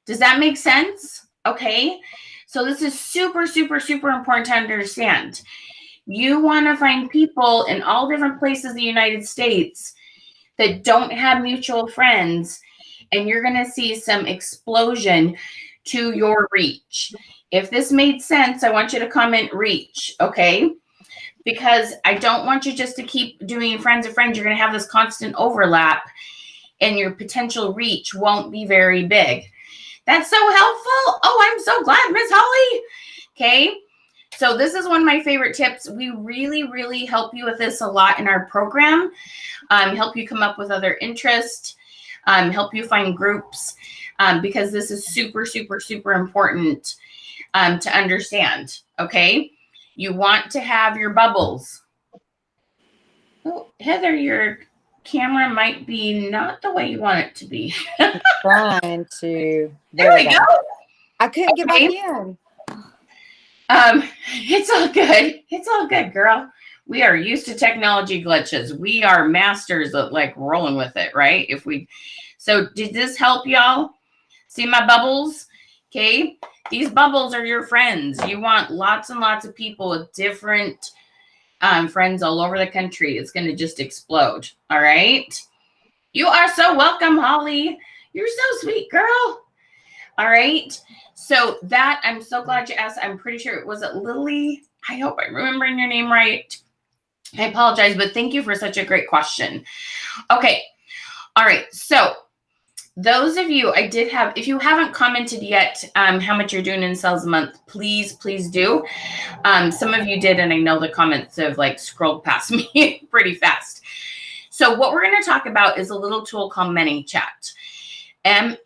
Does that make sense? Okay. So this is super, super, super important to understand. You want to find people in all different places in the United States that don't have mutual friends, and you're going to see some explosion to your reach. If this made sense, I want you to comment reach, okay? Because I don't want you just to keep doing friends of friends. You're going to have this constant overlap, and your potential reach won't be very big. That's so helpful. Oh, I'm so glad, Miss Holly. Okay. So this is one of my favorite tips. We really, really help you with this a lot in our program. Help you come up with other interests. Help you find groups. Because this is super, super, super important to understand. Okay. You want to have your bubbles. Oh, Heather, your camera might be not the way you want it to be. Trying to. There we go. I couldn't get back in. It's all good. It's all good, girl. We are used to technology glitches. We are masters at like rolling with it, right? So did this help y'all? See my bubbles? Okay. These bubbles are your friends. You want lots and lots of people with different friends all over the country. It's going to just explode. All right. You are so welcome, Holly. You're so sweet, girl. All right. So that, I'm so glad you asked. I'm pretty sure it was Lily. I hope I'm remembering your name right. I apologize, but thank you for such a great question. Okay. All right. So those of you, I did have, if you haven't commented yet, how much you're doing in sales a month, please do. Some of you did, and I know the comments have like scrolled past me pretty fast. So what we're going to talk about is a little tool called ManyChat. ManyChat.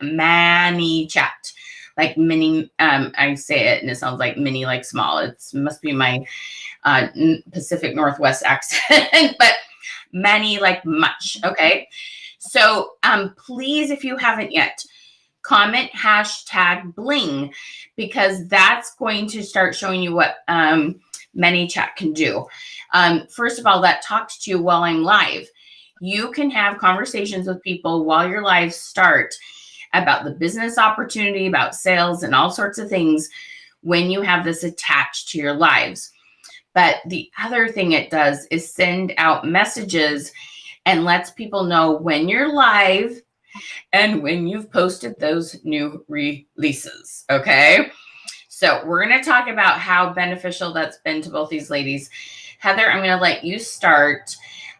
ManyChat. Like mini, I say it and it sounds like mini, like small. It must be my Pacific Northwest accent, but many like much. Okay. So please, if you haven't yet, comment #bling, because that's going to start showing you what ManyChat can do. First of all, that talks to you while I'm live. You can have conversations with people while your lives start about the business opportunity, about sales, and all sorts of things when you have this attached to your lives. But the other thing it does is send out messages and lets people know when you're live and when you've posted those new releases. Okay. So we're going to talk about how beneficial that's been to both these ladies. Heather, I'm going to let you start.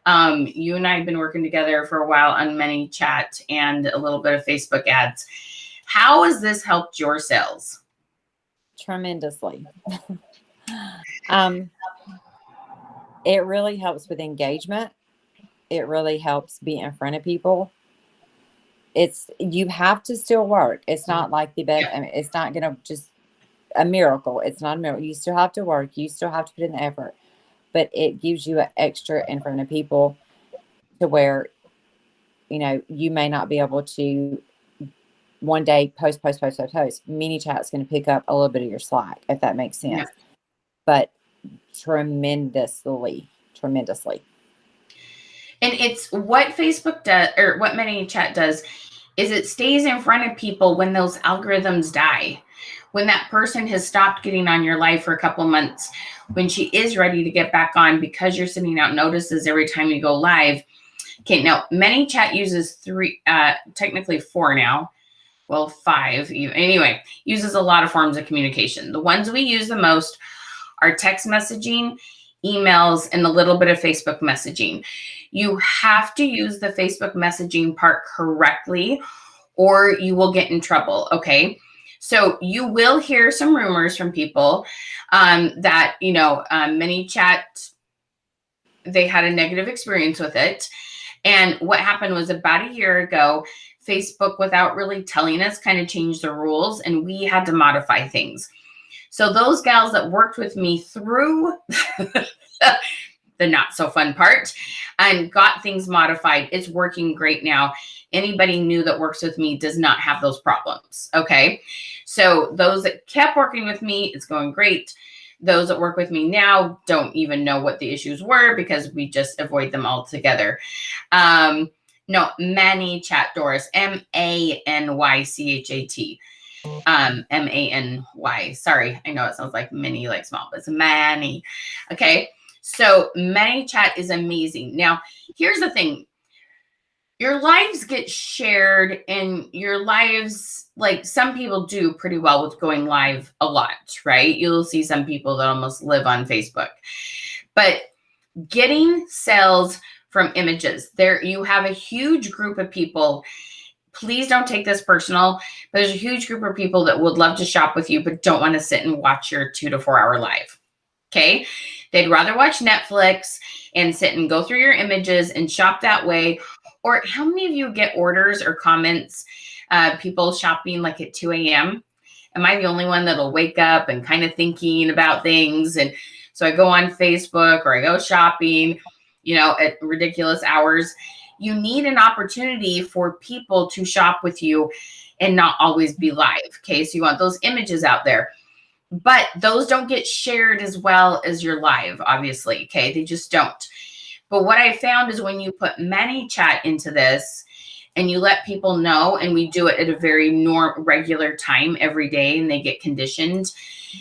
You and I have been working together for a while on ManyChat and a little bit of Facebook ads. How has this helped your sales? Tremendously. It really helps with engagement. It really helps be in front of people. You have to still work. It's not like the best. I mean, it's not going to just a miracle. It's not a miracle. You still have to work. You still have to put in the effort, but it gives you an extra in front of people to where, you know, you may not be able to one day post. ManyChat's going to pick up a little bit of your slack, if that makes sense. Yeah. But tremendously. And it's what Facebook does, or what ManyChat does, is it stays in front of people when those algorithms die. When that person has stopped getting on your live for a couple months, when she is ready to get back on because you're sending out notices every time you go live. Okay, now ManyChat uses technically 4 now. Well, 5 even. Anyway, uses a lot of forms of communication. The ones we use the most are text messaging, emails, and a little bit of Facebook messaging. You have to use the Facebook messaging part correctly or you will get in trouble, okay? So you will hear some rumors from people that, you know, ManyChat, they had a negative experience with it. And what happened was about a year ago, Facebook, without really telling us, kind of changed the rules and we had to modify things. So those gals that worked with me through the not so fun part and got things modified, it's working great now. Anybody new that works with me does not have those problems. Okay. So those that kept working with me, it's going great. Those that work with me now don't even know what the issues were because we just avoid them altogether. No, ManyChat, Doris, ManyChat. MANY. Sorry, I know it sounds like mini, like small, but it's Many. Okay, so ManyChat is amazing. Now, here's the thing. Your lives get shared and your lives, like some people do pretty well with going live a lot, right? You'll see some people that almost live on Facebook. But getting sales from images, there you have a huge group of people. Please don't take this personal. But there's a huge group of people that would love to shop with you, but don't want to sit and watch your 2 to 4 hour live. Okay. They'd rather watch Netflix and sit and go through your images and shop that way. Or how many of you get orders or comments, people shopping like at 2 a.m.? Am I the only one that'll wake up and kind of thinking about things? And so I go on Facebook or I go shopping, you know, at ridiculous hours. You need an opportunity for people to shop with you and not always be live. Okay. So you want those images out there, but those don't get shared as well as your live, obviously. Okay. They just don't. But what I found is when you put ManyChat into this, and you let people know, and we do it at a very regular time every day, and they get conditioned,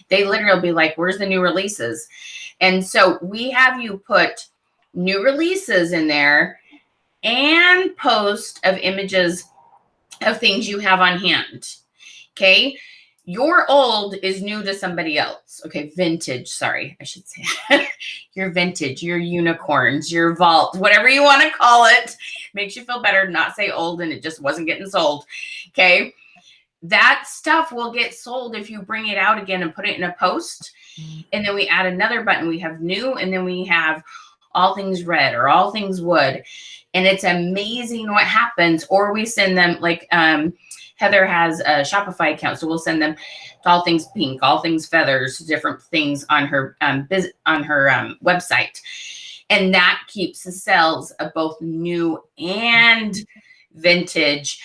they literally will be like, where's the new releases? And so we have you put new releases in there and post of images of things you have on hand. Okay. Your old is new to somebody else. Okay. Vintage. Sorry, I should say your vintage, your unicorns, your vault, whatever you want to call it. Makes you feel better to not say old and it just wasn't getting sold. Okay. That stuff will get sold if you bring it out again and put it in a post. And then we add another button. We have new, and then we have all things red or all things wood. And it's amazing what happens. Or we send them, like Heather has a Shopify account, so we'll send them to all things pink, all things feathers, different things on her website. And that keeps the sales of both new and vintage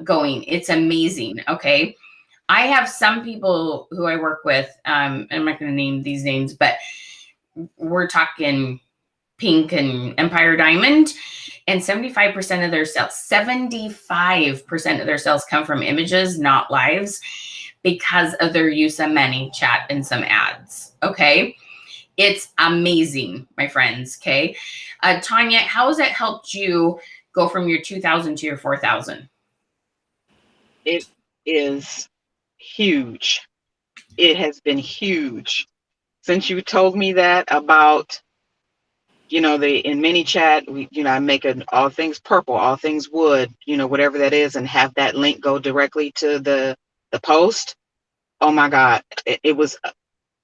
going. It's amazing. Okay. I have some people who I work with, I'm not going to name these names, but we're talking pink and Empire Diamond, and 75% of their sales, 75% of their sales come from images, not lives, because of their use of ManyChat and some ads. Okay. It's amazing, my friends. Okay. Tanya, how has it helped you go from your 2,000 to your 4,000? It is huge. It has been huge. Since you told me that about, in ManyChat, I make all things purple, all things wood, whatever that is, and have that link go directly to the post. Oh my God, it was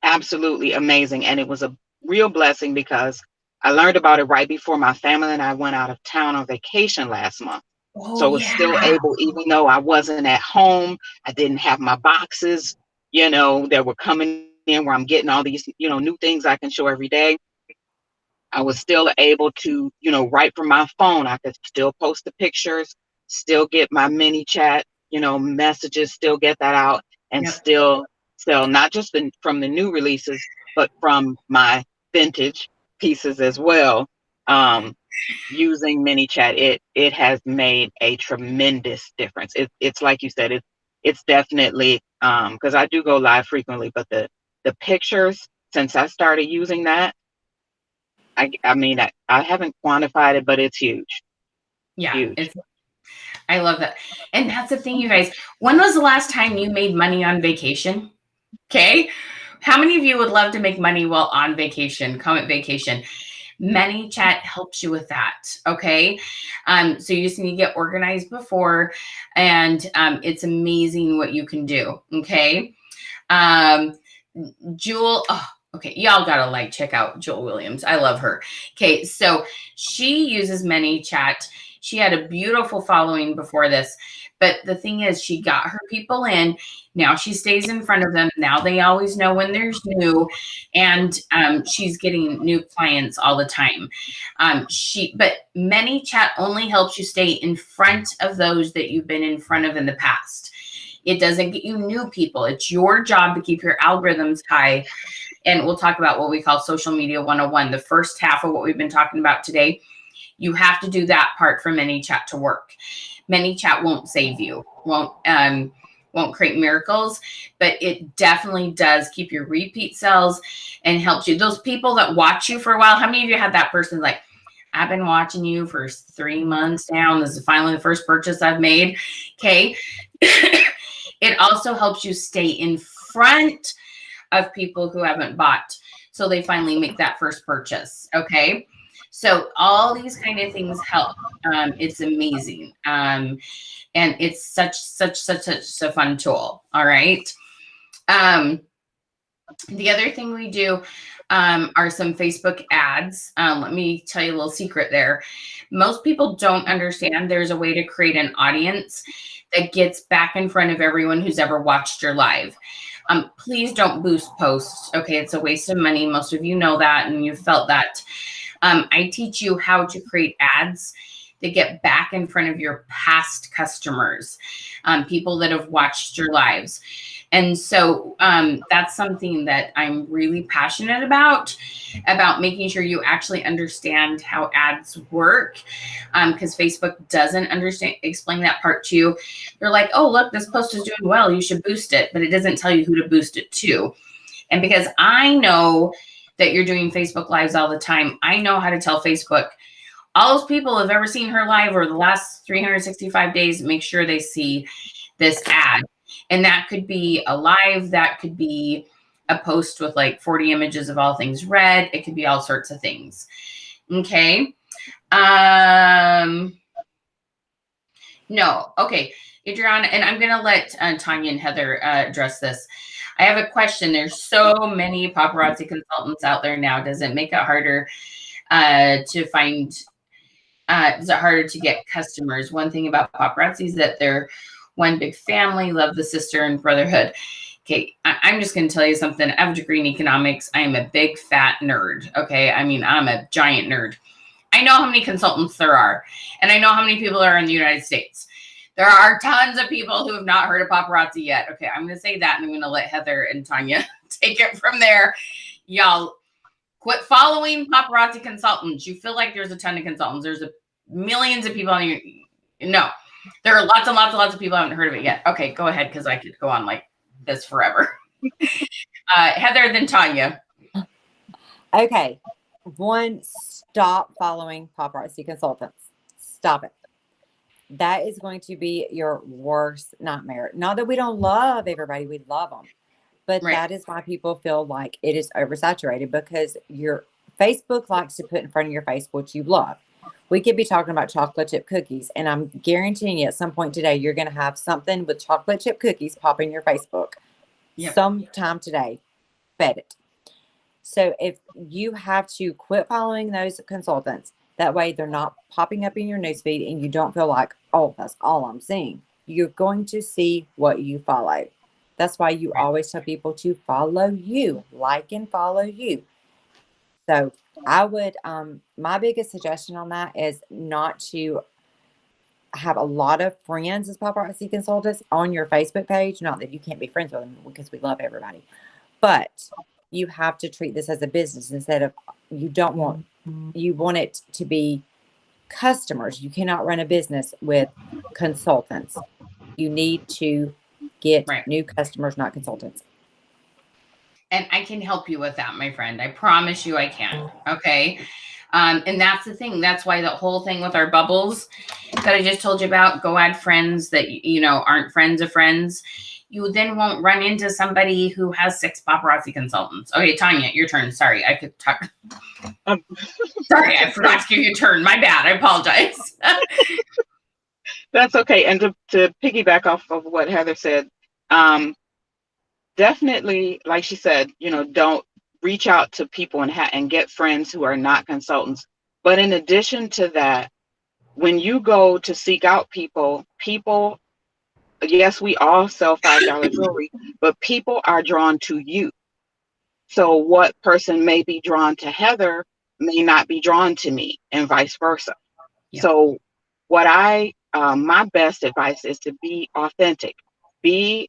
absolutely amazing. And it was a real blessing because I learned about it right before my family and I went out of town on vacation last month. Oh, so I was still able, even though I wasn't at home, I didn't have my boxes, that were coming in where I'm getting all these, new things I can show every day. I was still able to, right from my phone, I could still post the pictures, still get my ManyChat, messages, still get that out, and still sell not just from the new releases, but from my vintage pieces as well. Using ManyChat, it has made a tremendous difference. It's like you said, it's definitely, because I do go live frequently, but the pictures, since I started using that, I haven't quantified it, but it's huge. Yeah, huge. I love that. And that's the thing, you guys. When was the last time you made money on vacation? Okay. How many of you would love to make money while on vacation? Comment vacation. ManyChat helps you with that. Okay. So you just need to get organized before, and it's amazing what you can do. Okay. Jewel, okay, y'all gotta check out Jewel Williams. I love her. Okay, so she uses ManyChat. She had a beautiful following before this, but the thing is, she got her people in. Now she stays in front of them. Now they always know when there's new, and she's getting new clients all the time. But ManyChat only helps you stay in front of those that you've been in front of in the past. It doesn't get you new people. It's your job to keep your algorithms high. And we'll talk about what we call social media 101. The first half of what we've been talking about today, you have to do that part for ManyChat to work. ManyChat won't save you, won't create miracles, but it definitely does keep your repeat sales and helps you. Those people that watch you for a while, how many of you had that person like, I've been watching you for 3 months now, and this is finally the first purchase I've made? Okay. It also helps you stay in front of people who haven't bought, so they finally make that first purchase. Okay. So all these kind of things help. It's amazing. And it's such a fun tool. All right. The other thing we do are some Facebook ads. Let me tell you a little secret there. Most people don't understand there's a way to create an audience that gets back in front of everyone who's ever watched your live. Please don't boost posts. Okay, it's a waste of money. Most of you know that, and you've felt that. I teach you how to create ads to get back in front of your past customers, people that have watched your lives. And so that's something that I'm really passionate about making sure you actually understand how ads work, because Facebook doesn't explain that part to you. They're like, oh, look, this post is doing well, you should boost it, but it doesn't tell you who to boost it to. And because I know that you're doing Facebook Lives all the time, I know how to tell Facebook, all those people have ever seen her live or the last 365 days, make sure they see this ad. And that could be a live, that could be a post with like 40 images of all things red. It could be all sorts of things. Okay. No. Okay. Adriana, and I'm going to let Tanya and Heather address this. I have a question. There's so many paparazzi consultants out there now. Does it make it harder to find, is it harder to get customers? One thing about paparazzi is that they're one big family, love the sister and brotherhood. Okay, I'm just going to tell you something. I have a degree in economics. I am a big fat nerd. Okay, I mean, I'm a giant nerd. I know how many consultants there are, and I know how many people are in the United States. There are tons of people who have not heard of paparazzi yet. Okay, I'm going to say that, and I'm going to let Heather and Tanya take it from there. Y'all, quit following paparazzi consultants. You feel like there's a ton of consultants. There's millions of people on your, no. There are lots and lots and lots of people who haven't heard of it yet. Okay, go ahead, because I could go on like this forever. Heather, then Tanya. Okay. One, stop following paparazzi consultants. Stop it. That is going to be your worst nightmare. Not that we don't love everybody, we love them. But Right. that is why people feel like it is oversaturated, because your Facebook likes to put in front of your face what you love. We could be talking about chocolate chip cookies, and I'm guaranteeing you at some point today, you're going to have something with chocolate chip cookies pop in your Facebook. Yep. Sometime today. Bet it. So if you have to quit following those consultants, that way they're not popping up in your newsfeed and you don't feel like, oh, that's all I'm seeing. You're going to see what you follow. That's why you always tell people to follow you, like and follow you. So I would, my biggest suggestion on that is not to have a lot of friends as paparazzi consultants on your Facebook page. Not that you can't be friends with them, because we love everybody, but you have to treat this as a business instead of, you want it to be customers. You cannot run a business with consultants. You need to get new customers, not consultants. And I can help you with that, my friend. I promise you I can. Okay. And that's the thing. That's why the whole thing with our bubbles that I just told you about, go add friends that, you know, aren't friends of friends. You then won't run into somebody who has 6 paparazzi consultants. Okay, Tanya, your turn. Sorry, I could talk. Sorry, I forgot to give you a turn. My bad. I apologize. That's okay. And to piggyback off of what Heather said, definitely, like she said, you know, don't reach out to people and get friends who are not consultants. But in addition to that, when you go to seek out people, yes, we all sell $5 jewelry, but people are drawn to you. So what person may be drawn to Heather may not be drawn to me, and vice versa. Yeah. So what my best advice is to be authentic, be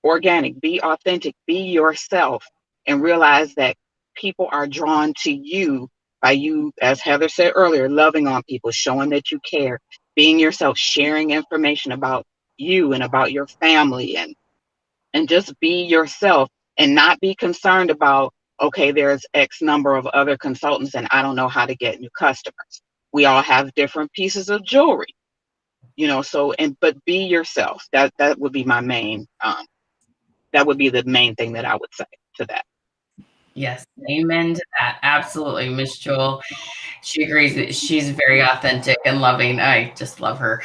organic, be authentic, be yourself, and realize that people are drawn to you by you, as Heather said earlier, loving on people, showing that you care, being yourself, sharing information about you and about your family, and just be yourself and not be concerned about, okay, there's X number of other consultants and I don't know how to get new customers. We all have different pieces of jewelry, you know, but be yourself. That would be my main, that would be the main thing that I would say to that. Yes, amen to that. Absolutely, Miss Jewel. She agrees that she's very authentic and loving. I just love her.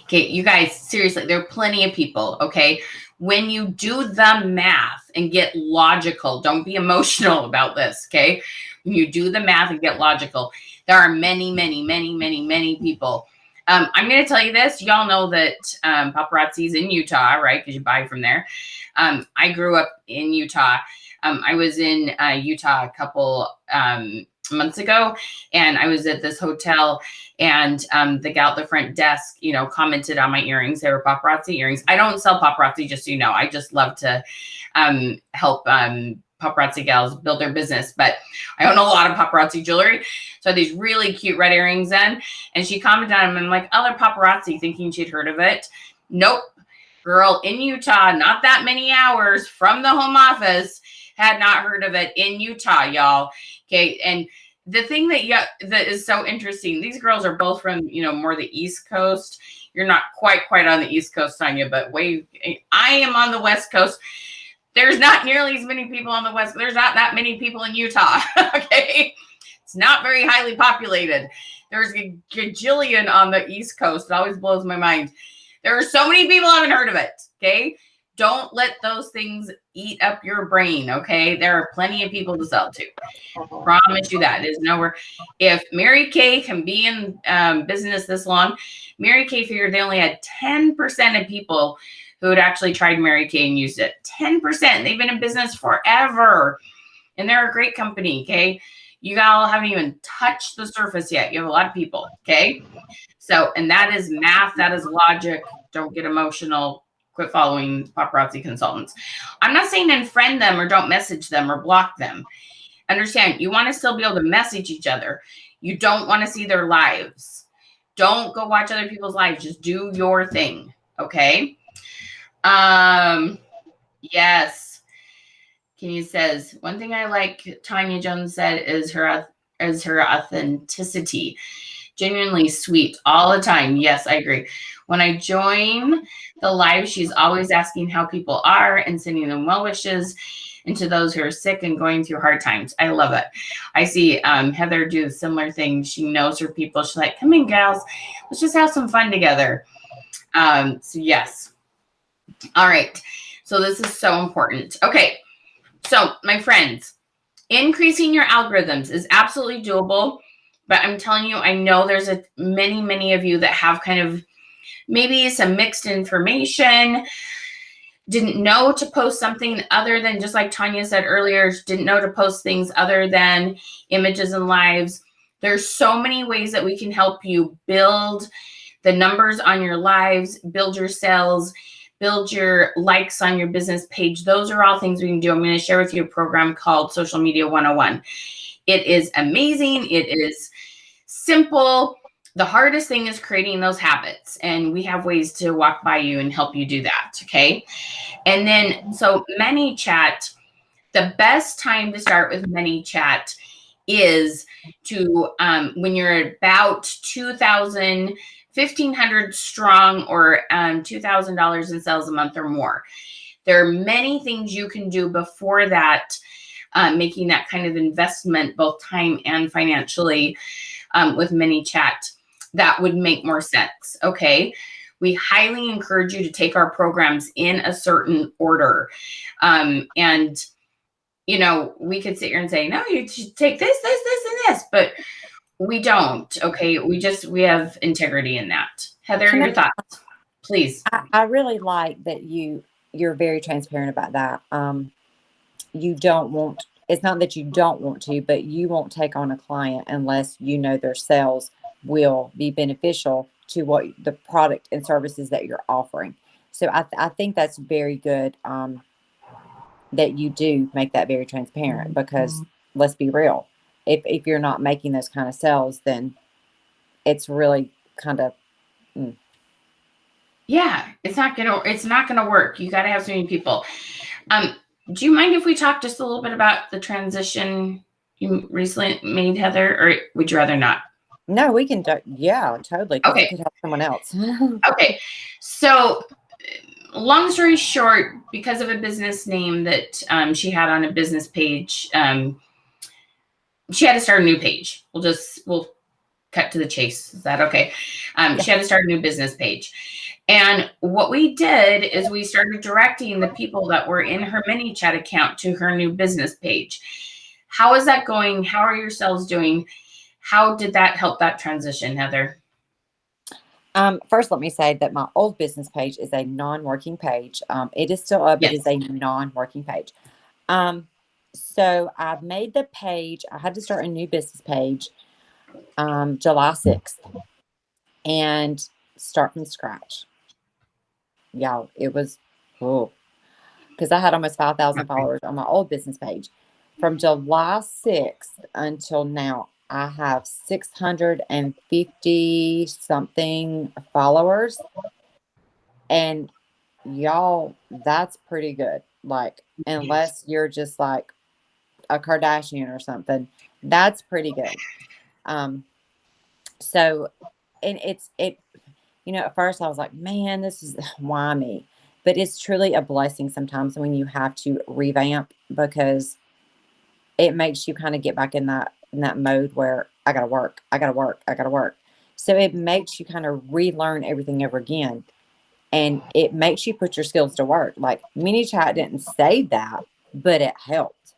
Okay, you guys, seriously, there are plenty of people, okay? When you do the math and get logical, don't be emotional about this, okay? When you do the math and get logical, there are many, many, many, many, many people. I'm going to tell you this. Y'all know that Paparazzi's in Utah, right? Because you buy from there. I grew up in Utah. I was in Utah a couple months ago, and I was at this hotel, and the gal at the front desk, you know, commented on my earrings. They were paparazzi earrings. I don't sell paparazzi, just so you know. I just love to help paparazzi gals build their business, but I own a lot of paparazzi jewelry. So these really cute red earrings in, and she commented on them. And I'm like, oh, they're paparazzi, thinking she'd heard of it. Nope. Girl in Utah, not that many hours from the home office, had not heard of it in Utah, y'all. Okay. And the thing that is so interesting, these girls are both from, you know, more the East Coast. You're not quite on the East Coast, Tanya, but I am on the West Coast. There's not nearly as many people on the West. There's not that many people in Utah. Okay. It's not very highly populated. There's a gajillion on the East Coast. It always blows my mind. There are so many people haven't heard of it. Okay. Don't let those things eat up your brain. Okay. There are plenty of people to sell to. Promise you that. There's nowhere. If Mary Kay can be in business this long, Mary Kay figured they only had 10% of people who had actually tried Mary Kay and used it. 10%. They've been in business forever. And they're a great company. Okay. You all haven't even touched the surface yet. You have a lot of people. Okay. So, and that is math. That is logic. Don't get emotional. Quit following paparazzi consultants. I'm not saying unfriend them or don't message them or block them. Understand, you want to still be able to message each other. You don't want to see their lives. Don't go watch other people's lives. Just do your thing. Okay. Yes. Kenny says, one thing I like, Tanya Jones said, is her authenticity. Genuinely sweet all the time. Yes, I agree. When I join the live, she's always asking how people are and sending them well wishes. And to those who are sick and going through hard times. I love it. I see Heather do a similar thing. She knows her people. She's like, come in, gals. Let's just have some fun together. So yes. All right. So this is so important. Okay. So my friends, increasing your algorithms is absolutely doable. But I'm telling you, I know there's many of you that have kind of maybe some mixed information, didn't know to post something other than, just like Tanya said earlier, didn't know to post things other than images and lives. There's so many ways that we can help you build the numbers on your lives, build your sales, build your likes on your business page. Those are all things we can do. I'm going to share with you a program called Social Media 101. It is amazing. It is simple. The hardest thing is creating those habits, and we have ways to walk by you and help you do that. Okay. And then, so ManyChat, the best time to start with ManyChat is to, when you're about 2,000, 1,500 strong, or $2,000 in sales a month or more. There are many things you can do before that, making that kind of investment, both time and financially, with ManyChat, that would make more sense. Okay. We highly encourage you to take our programs in a certain order. And, you know, we could sit here and say, no, you should take this, and this, but we don't. Okay. We have integrity in that. Heather, your thoughts, please. I really like that you're very transparent about that. You don't want, it's not that you don't want to, but you won't take on a client unless you know their sales will be beneficial to what the product and services that you're offering. So I think that's very good, that you do make that very transparent, because let's be real. If you're not making those kind of sales, then it's really kind of, yeah, it's not gonna work. You got to have so many people. Do you mind if we talk just a little bit about the transition you recently made, Heather, or would you rather not? No, we can do, yeah, totally. Okay. It could help someone else. Okay. So long story short, because of a business name that she had on a business page, she had to start a new page. We'll cut to the chase. Is that okay? She had to start a new business page. And what we did is we started directing the people that were in her ManyChat account to her new business page. How is that going? How are your sales doing? How did that help that transition, Heather? First, let me say that my old business page is a non-working page. It is still up. Yes. It is a non-working page. So I made the page. I had to start a new business page July 6th and start from scratch. Y'all, it was cool because I had almost 5,000 followers on my old business page. From July 6th until now, I have 650 something followers. And y'all, that's pretty good. Like, unless you're just like a Kardashian or something, that's pretty good. So, and at first I was like, man, this is why me? But it's truly a blessing sometimes when you have to revamp, because it makes you kind of get back in that mode where I gotta work. So it makes you kind of relearn everything over again. And it makes you put your skills to work. Like ManyChat didn't say that, but it helped.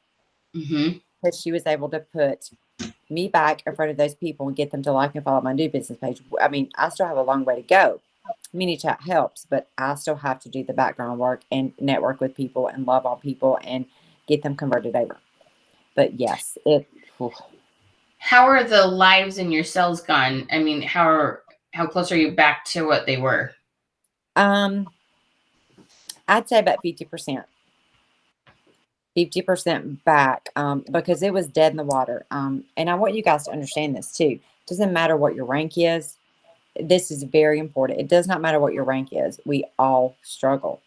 Because she was able to put me back in front of those people and get them to like and follow my new business page. I mean, I still have a long way to go. ManyChat helps, but I still have to do the background work and network with people and love on people and get them converted over. But yes, How are the lives in your cells gone? I mean, how close are you back to what they were? I'd say about 50%. 50% back, because it was dead in the water. And I want you guys to understand this too. It doesn't matter what your rank is. This is very important. It does not matter what your rank is. We all struggle.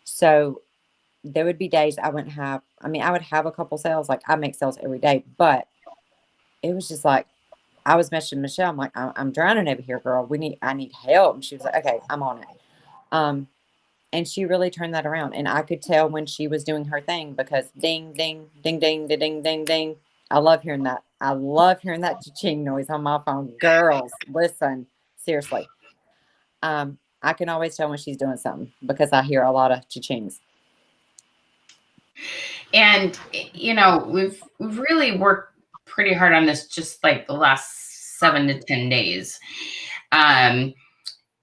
So there would be days I would have a couple sales. Like I make sales every day, but it was just like, I was messaging Michelle. I'm like, I'm drowning over here, girl. I need help. And she was like, okay, I'm on it. And she really turned that around. And I could tell when she was doing her thing, because ding, ding, ding, ding, ding, ding, ding, ding. I love hearing that. I love hearing that cha-ching noise on my phone. Girls, listen, seriously. I can always tell when she's doing something because I hear a lot of cha-chings. And, we've really worked pretty hard on this just like the last 7 to 10 days.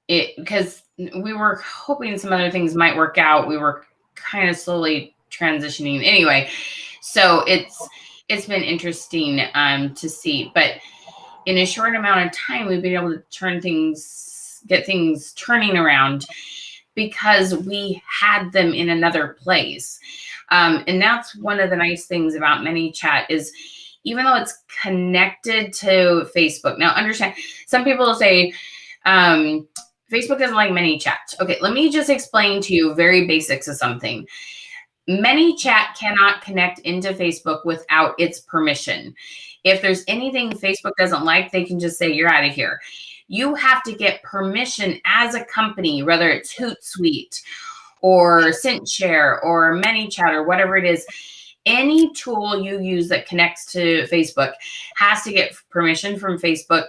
Because we were hoping some other things might work out. We were kind of slowly transitioning anyway. So it's been interesting to see. But in a short amount of time, we've been able to get things turning around because we had them in another place. And that's one of the nice things about ManyChat is, even though it's connected to Facebook. Now, understand, some people will say, Facebook doesn't like ManyChat. Okay, let me just explain to you very basics of something. ManyChat cannot connect into Facebook without its permission. If there's anything Facebook doesn't like, they can just say, you're out of here. You have to get permission as a company, whether it's Hootsuite or ScentShare or ManyChat or whatever it is. Any tool you use that connects to Facebook has to get permission from Facebook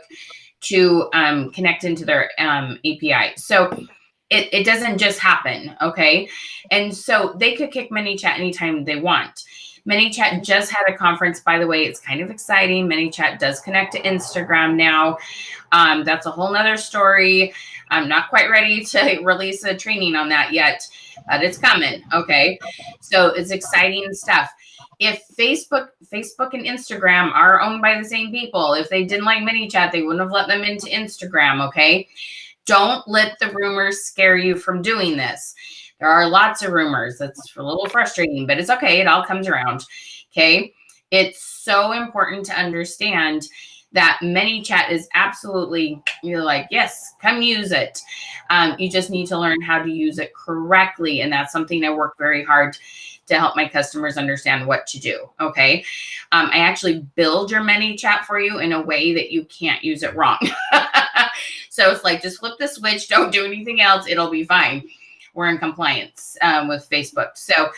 to connect into their API. So it doesn't just happen, okay? And so they could kick ManyChat anytime they want. ManyChat just had a conference, by the way. It's kind of exciting. ManyChat does connect to Instagram now. That's a whole nother story. I'm not quite ready to release a training on that yet, but it's coming, okay? So it's exciting stuff. If Facebook and Instagram are owned by the same people, if they didn't like ManyChat, they wouldn't have let them into Instagram, okay? Don't let the rumors scare you from doing this. There are lots of rumors. That's a little frustrating, but it's okay. It all comes around, okay? It's so important to understand that ManyChat is absolutely, you're like, yes, come use it. You just need to learn how to use it correctly, and that's something I work very hard to help my customers understand what to do, okay? I actually build your ManyChat for you in a way that you can't use it wrong. So it's like, just flip the switch, don't do anything else, it'll be fine. We're in compliance with Facebook. So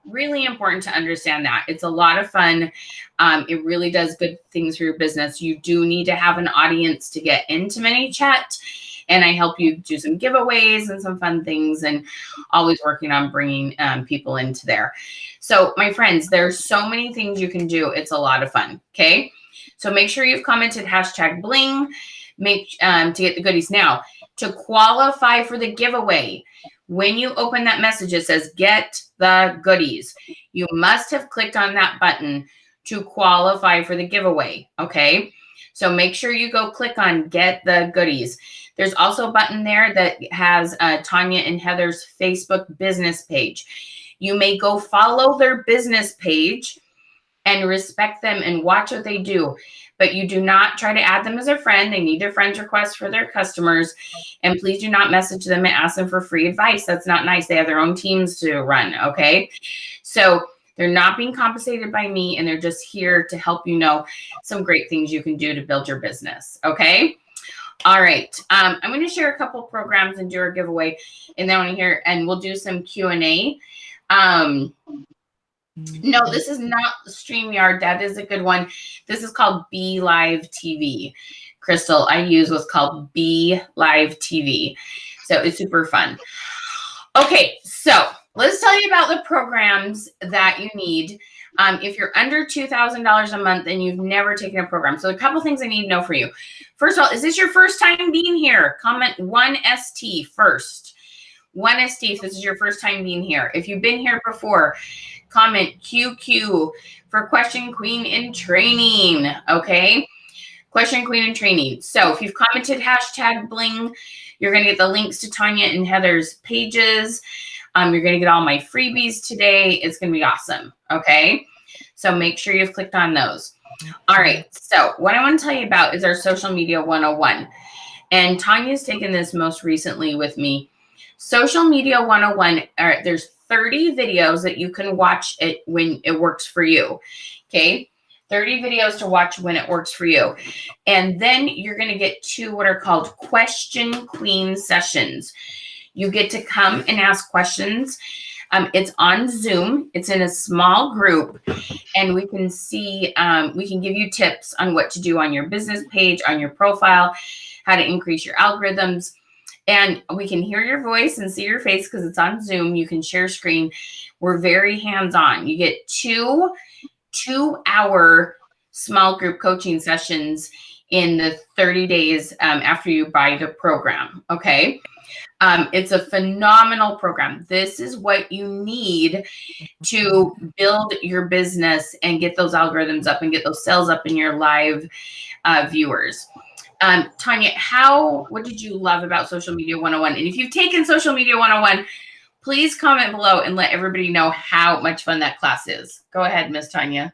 really important to understand that. It's a lot of fun. It really does good things for your business. You do need to have an audience to get into ManyChat. And I help you do some giveaways and some fun things, and always working on bringing people into there. So my friends, there's so many things you can do. It's a lot of fun. Okay. So make sure you've commented #bling to get the goodies. Now, to qualify for the giveaway, when you open that message, it says get the goodies. You must have clicked on that button to qualify for the giveaway, okay? So make sure you go click on get the goodies. There's also a button there that has Tanya and Heather's Facebook business page. You may go follow their business page and respect them and watch what they do. But you do not try to add them as a friend. They need a friend's request for their customers. And please do not message them and ask them for free advice. That's not nice. They have their own teams to run, okay? So they're not being compensated by me, and they're just here to help you know some great things you can do to build your business, okay? All right. I'm going to share a couple programs and do our giveaway, and then I want to hear, and we'll do some Q&A. No, this is not StreamYard. That is a good one. This is called Be Live TV. Crystal, I use what's called Be Live TV. So it's super fun. Okay, so let's tell you about the programs that you need. If you're under $2,000 a month and you've never taken a program. So a couple things I need to know for you. First of all, is this your first time being here? Comment 1ST first. 1ST if this is your first time being here. If you've been here before, comment QQ for Question Queen in Training, okay? Question Queen in Training. So if you've commented hashtag bling, you're going to get the links to Tanya and Heather's pages. You're going to get all my freebies today. It's going to be awesome, okay? So make sure you've clicked on those. All right, so what I want to tell you about is our Social Media 101. And Tanya's taken this most recently with me. Social Media 101, there's 30 videos that you can watch it when it works for you, okay? 30 videos to watch when it works for you. And then you're going to get 2 what are called Question Queen sessions. You get to come and ask questions. It's on Zoom. It's in a small group, and we can see, we can give you tips on what to do on your business page, on your profile, how to increase your algorithms. And we can hear your voice and see your face because it's on Zoom. You can share screen. We're very hands-on. You get 2 2-hour small group coaching sessions in the 30 days after you buy the program, okay? It's a phenomenal program. This is what you need to build your business and get those algorithms up and get those sales up in your live viewers. Tanya, what did you love about Social Media 101? And if you've taken Social Media 101, please comment below and let everybody know how much fun that class is. Go ahead, Miss Tanya.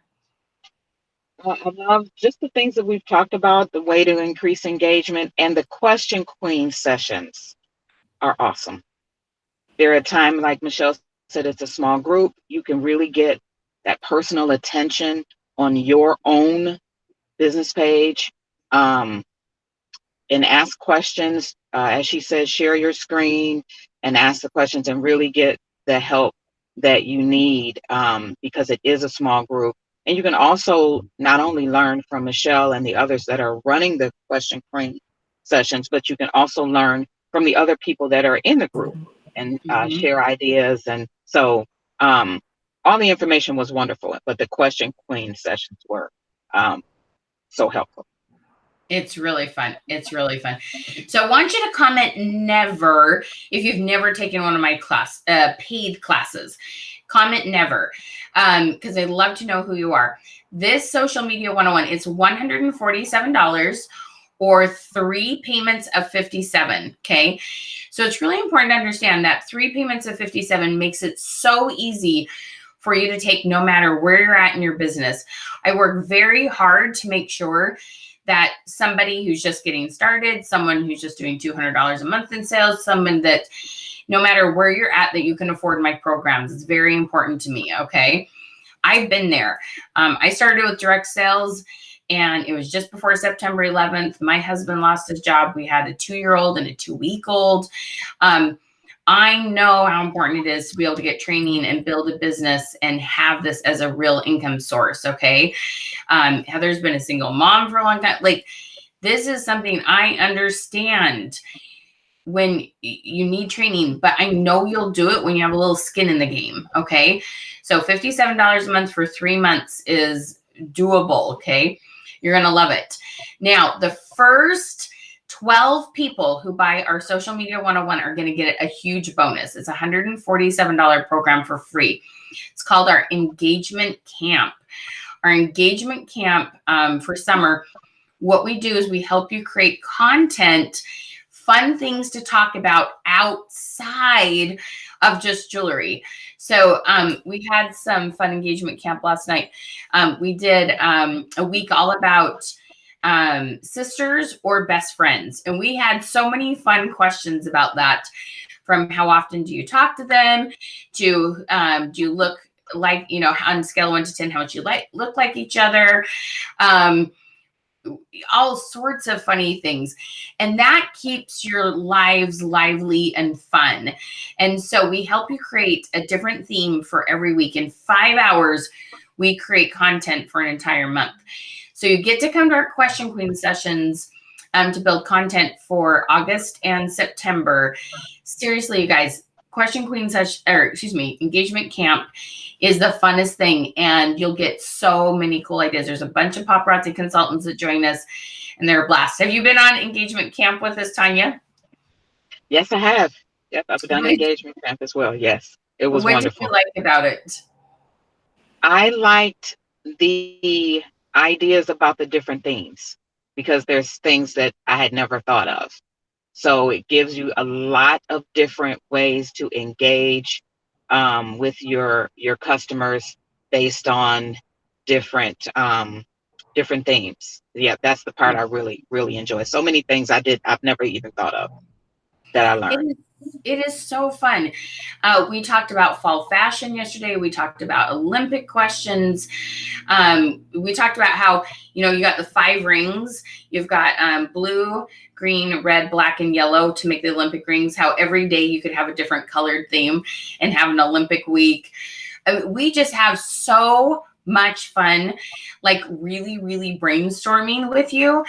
I love just the things that we've talked about, the way to increase engagement, and the Question Queen sessions are awesome. They're a time, like Michelle said, it's a small group. You can really get that personal attention on your own business page. And ask questions, as she says, share your screen and ask the questions and really get the help that you need because it is a small group. And you can also not only learn from Michelle and the others that are running the Question Queen sessions, but you can also learn from the other people that are in the group and share ideas. And so all the information was wonderful, but the Question Queen sessions were so helpful. It's really fun. It's really fun. So I want you to comment never if you've never taken one of my paid classes. Comment never because I'd love to know who you are. This Social Media 101, it's $147 or 3 payments of $57, okay? So it's really important to understand that 3 payments of $57 makes it so easy for you to take no matter where you're at in your business. I work very hard to make sure that somebody who's just getting started, someone who's just doing $200 a month in sales, someone that no matter where you're at, that you can afford my programs. It's very important to me, okay? I've been there. I started with direct sales, and it was just before September 11th. My husband lost his job. We had a 2-year-old and a 2-week-old. I know how important it is to be able to get training and build a business and have this as a real income source, okay? Heather's been a single mom for a long time. Like, this is something I understand when you need training, but I know you'll do it when you have a little skin in the game, okay? So $57 a month for 3 months is doable, okay? You're going to love it. Now, the first 12 people who buy our Social Media 101 are going to get a huge bonus. It's a $147 program for free. It's called our Engagement Camp. Our Engagement Camp for summer, what we do is we help you create content, fun things to talk about outside of just jewelry. So we had some fun engagement camp last night. We did a week all about sisters or best friends. And we had so many fun questions about that, from how often do you talk to them, to do you look like, you know, on a scale of 1 to 10, how much you look like each other, all sorts of funny things. And that keeps your lives lively and fun. And so we help you create a different theme for every week. In 5 hours, we create content for an entire month. So you get to come to our Question Queen sessions to build content for August and September. Seriously, you guys, Question Queen session, or excuse me, Engagement Camp is the funnest thing, and you'll get so many cool ideas. There's a bunch of paparazzi consultants that join us, and they're a blast. Have you been on Engagement Camp with us, Tanya? Yes, I have. Yep, I've done engagement camp as well. Yes, it was wonderful. What did you like about it? I liked the ideas about the different themes, because there's things that I had never thought of. So it gives you a lot of different ways to engage with your customers based on different themes. Yeah, that's the part I really, really enjoy. So many things I've never even thought of that I learned. It is so fun. We talked about fall fashion yesterday. We talked about Olympic questions. We talked about how, you know, you got the 5 rings. You've got blue, green, red, black, and yellow to make the Olympic rings. How every day you could have a different colored theme and have an Olympic week. We just have so much fun, like really, really brainstorming with you.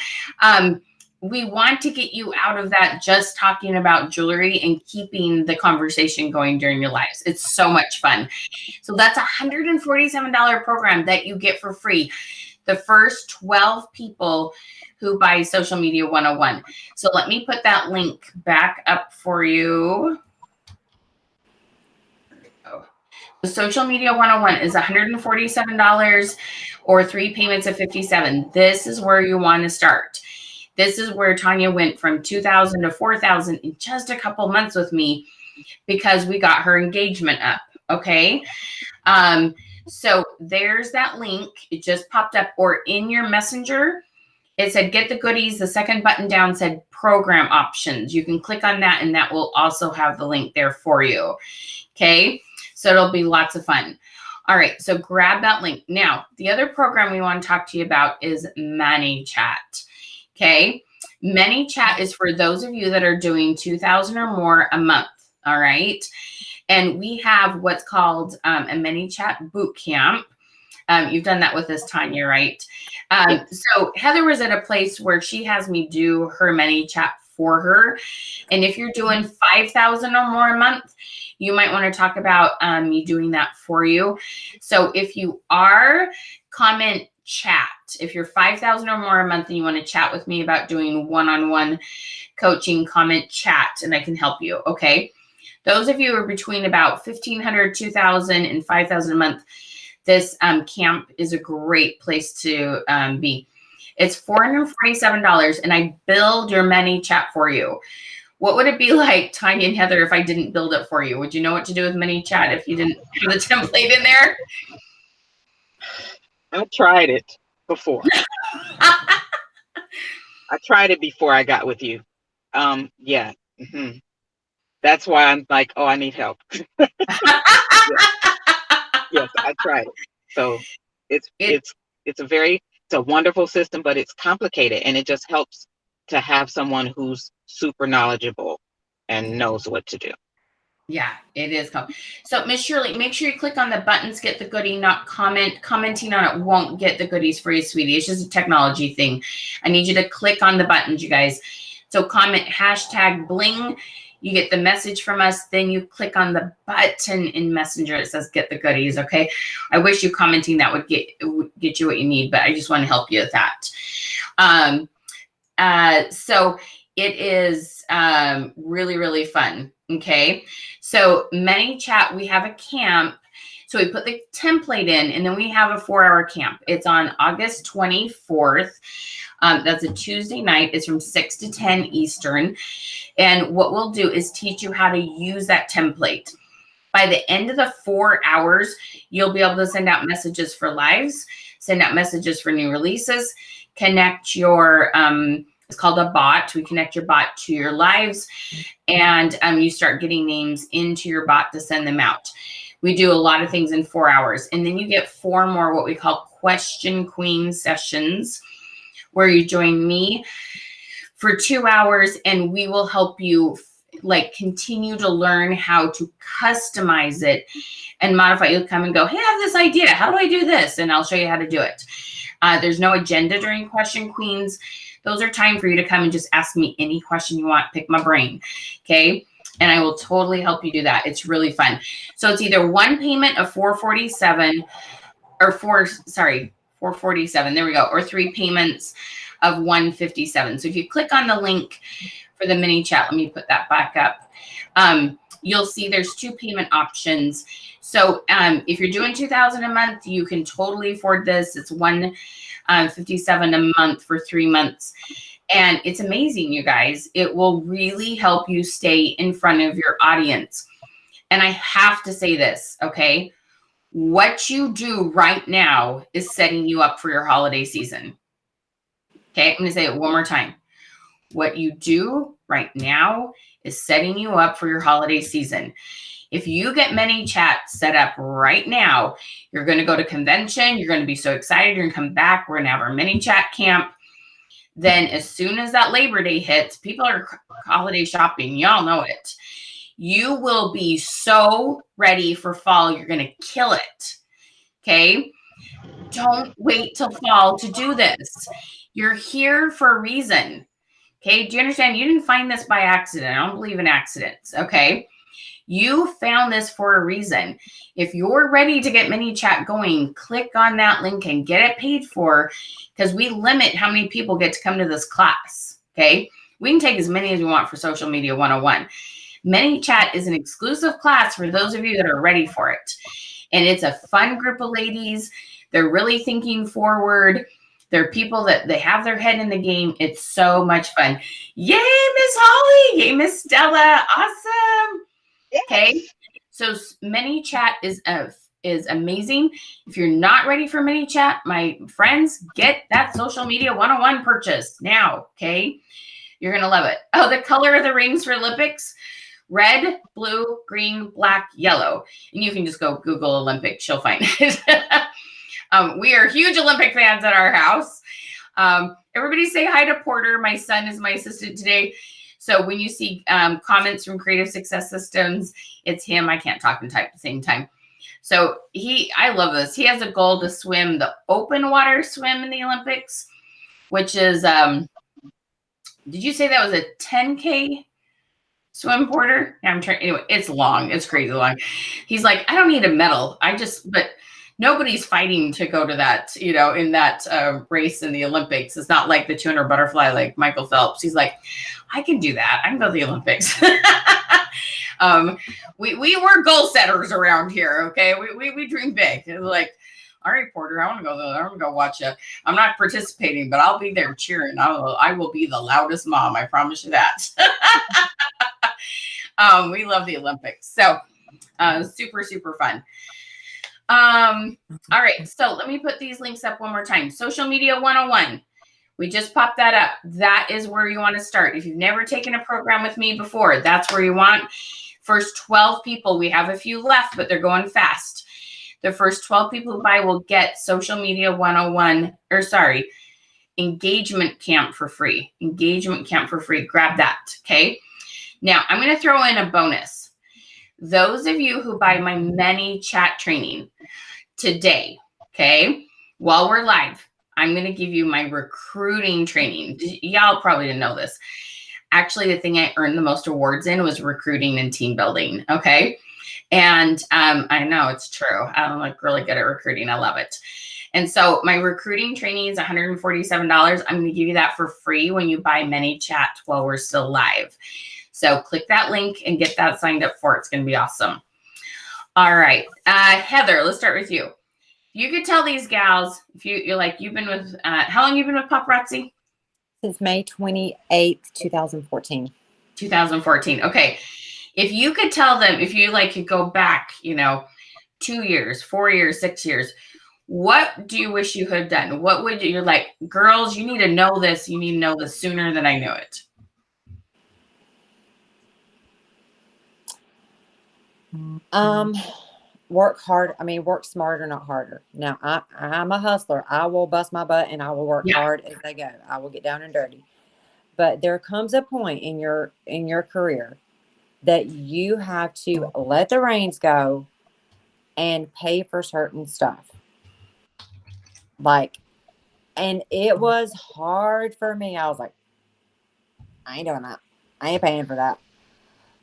We want to get you out of that just talking about jewelry and keeping the conversation going during your lives. It's so much fun. So that's a $147 program that you get for free. The first 12 people who buy Social Media 101. So let me put that link back up for you. The Social Media 101 is $147 or 3 payments of $57. This is where you want to start. This is where Tanya went from $2,000 to $4,000 in just a couple months with me, because we got her engagement up. Okay. So there's that link. It just popped up, or in your messenger, it said get the goodies. The second button down said program options. You can click on that, and that will also have the link there for you. Okay. So it'll be lots of fun. All right. So grab that link. Now, the other program we want to talk to you about is ManyChat. Okay. ManyChat is for those of you that are doing 2,000 or more a month. All right. And we have what's called a ManyChat boot camp. You've done that with us, Tanya, right? So Heather was at a place where she has me do her ManyChat for her. And if you're doing 5,000 or more a month, you might want to talk about me doing that for you. So if you are, comment chat. If you're 5,000 or more a month and you want to chat with me about doing one-on-one coaching, comment chat, and I can help you. Okay. Those of you who are between about 1,500, 2,000, and 5,000 a month, this camp is a great place to be. It's $447, and I build your ManyChat for you. What would it be like, Tanya and Heather, if I didn't build it for you? Would you know what to do with ManyChat if you didn't have the template in there? I tried it before. I tried it before I got with you. Yeah. Mm-hmm. That's why I'm like, oh, I need help. Yes, I tried it. So it's a wonderful system, but it's complicated, and it just helps to have someone who's super knowledgeable and knows what to do. Yeah, it is. So Miss Shirley, make sure you click on the buttons, get the goodie, not comment. Commenting on it won't get the goodies for you, sweetie. It's just a technology thing. I need you to click on the buttons, you guys. So comment #bling. You get the message from us. Then you click on the button in Messenger. It says get the goodies. Okay. I wish you commenting that would get you what you need, but I just want to help you with that. So It is really, really fun. Okay. So ManyChat, we have a camp. So we put the template in, and then we have a 4-hour camp. It's on August 24th. That's a Tuesday night. It's from 6 to 10 Eastern. And what we'll do is teach you how to use that template. By the end of the 4 hours, you'll be able to send out messages for lives, send out messages for new releases, connect your, it's called a bot. We connect your bot to your lives, and you start getting names into your bot to send them out. We do a lot of things in 4 hours. And then you get 4 more what we call Question Queen sessions, where you join me for 2 hours, and we will help you like continue to learn how to customize it and modify. You'll come and go, hey, I have this idea. How do I do this? And I'll show you how to do it. There's no agenda during Question Queens. Those are time for you to come and just ask me any question you want, pick my brain. Okay. And I will totally help you do that. It's really fun. So it's either one payment of $447 or $447. There we go. Or 3 payments of $157. So if you click on the link for the ManyChat, let me put that back up. You'll see there's 2 payment options. So if you're doing $2,000 a month, you can totally afford this. It's $157 a month for 3 months. And it's amazing, you guys. It will really help you stay in front of your audience. And I have to say this, okay? What you do right now is setting you up for your holiday season. Okay, I'm going to say it one more time. What you do right now is setting you up for your holiday season. If you get ManyChat set up right now, you're going to go to convention. You're going to be so excited. You're going to come back. We're going to have our ManyChat camp. Then as soon as that Labor Day hits, people are holiday shopping. Y'all know it. You will be so ready for fall. You're going to kill it. Okay? Don't wait till fall to do this. You're here for a reason. Okay? Do you understand? You didn't find this by accident. I don't believe in accidents. Okay? You found this for a reason. If you're ready to get ManyChat going, click on that link and get it paid for, because we limit how many people get to come to this class. Okay? We can take as many as we want for Social Media 101. ManyChat is an exclusive class for those of you that are ready for it. And it's a fun group of ladies. They're really thinking forward. They're people that they have their head in the game. It's so much fun. Yay, Miss Holly. Yay, Miss Stella. Awesome. Okay. So ManyChat is amazing. If you're not ready for ManyChat, my friends, get that Social Media 101 purchase now. Okay. You're going to love it. Oh, the color of the rings for Olympics: red, blue, green, black, yellow. And you can just go Google Olympics. You'll find it. We are huge Olympic fans at our house. Everybody say hi to Porter. My son is my assistant today. So when you see comments from Creative Success Systems, it's him. I can't talk and type at the same time. So I love this. He has a goal to swim the open water swim in the Olympics, which is, did you say that was a 10K swim, Porter? Yeah, anyway, it's long. It's crazy long. He's like, I don't need a medal. But nobody's fighting to go to that, in that race in the Olympics. It's not like the 200 butterfly like Michael Phelps. He's like, I can do that. I can go to the Olympics. We were goal setters around here. Okay. We dream big. It's like, all right, Porter, I want to go there. I want to go watch it. I'm not participating, but I'll be there cheering. I will be the loudest mom. I promise you that. We love the Olympics. So super, super fun. All right. So let me put these links up one more time. Social Media 101. We just popped that up. That is where you want to start. If you've never taken a program with me before, that's where you want. First 12 people, we have a few left, but they're going fast. The first 12 people who buy will get Social Media 101, Engagement Camp for free. Engagement Camp for free. Grab that. Okay. Now I'm going to throw in a bonus. Those of you who buy my ManyChat training today, okay, while we're live, I'm going to give you my recruiting training. Y'all probably didn't know this. Actually, the thing I earned the most awards in was recruiting and team building. Okay. And I know it's true. I'm like really good at recruiting. I love it. And so my recruiting training is $147. I'm going to give you that for free when you buy ManyChat while we're still live. So click that link and get that signed up for. It's going to be awesome. All right. Heather, let's start with you. You could tell these gals, if you're like, you've been with, how long you been with Paparazzi? Since May 28th, 2014. 2014. Okay. If you could tell them, if you like could go back, 2 years, 4 years, 6 years, what do you wish you had done? What would you're like, girls, you need to know this. You need to know this sooner than I knew it. Work hard. I mean, work smarter, not harder. Now, I'm a hustler. I will bust my butt and I will work hard as they go. I will get down and dirty. But there comes a point in your career that you have to let the reins go and pay for certain stuff. And it was hard for me. I was like, I ain't doing that. I ain't paying for that.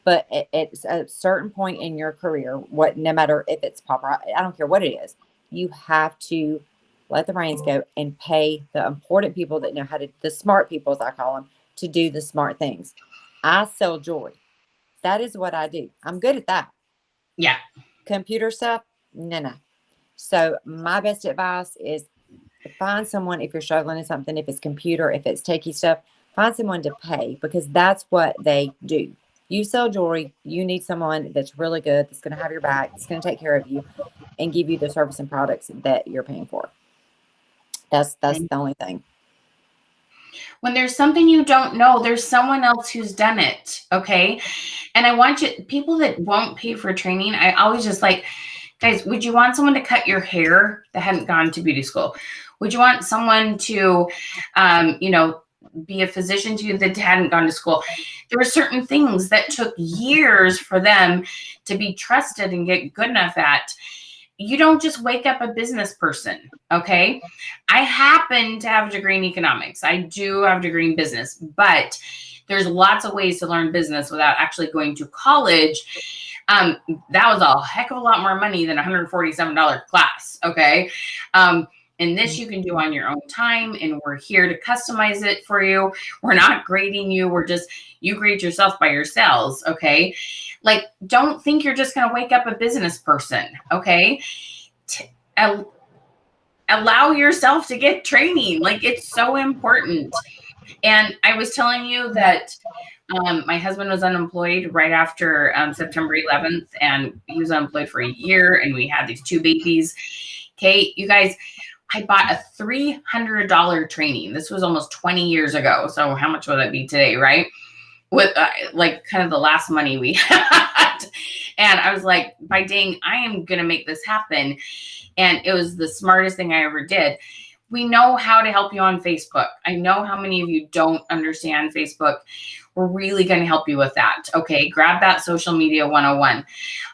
But it's a certain point in your career, no matter if it's paparazzi, I don't care what it is, you have to let the reins go and pay the important people that know how to, the smart people, as I call them, to do the smart things. I sell jewelry. That is what I do. I'm good at that. Yeah. Computer stuff? No. So my best advice is find someone, if you're struggling in something, if it's computer, if it's techie stuff, find someone to pay, because that's what they do. You sell jewelry, you need someone that's really good, that's going to have your back, that's going to take care of you and give you the service and products that you're paying for. That's the only thing. When there's something you don't know, there's someone else who's done it. Okay. And I want you, people that won't pay for training, I always just like, guys, would you want someone to cut your hair that hadn't gone to beauty school? Would you want someone to, be a physician to you that hadn't gone to school? There were certain things that took years for them to be trusted and get good enough at. You don't just wake up a business person, okay? I happen to have a degree in economics. I do have a degree in business, but there's lots of ways to learn business without actually going to college. That was a heck of a lot more money than a $147 class, okay? And this you can do on your own time, and we're here to customize it for you. We're not grading you. You grade yourself by yourselves, okay? Like, don't think you're just going to wake up a business person, okay? Allow yourself to get training. Like, it's so important. And I was telling you that my husband was unemployed right after September 11th, and he was unemployed for a year, and we had these 2 babies. Okay, you guys, I bought a $300 training. This was almost 20 years ago. So how much would that be today, right? With like kind of the last money we had. And I was like, by dang, I am going to make this happen. And it was the smartest thing I ever did. We know how to help you on Facebook. I know how many of you don't understand Facebook. We're really going to help you with that. Okay, grab that social media 101.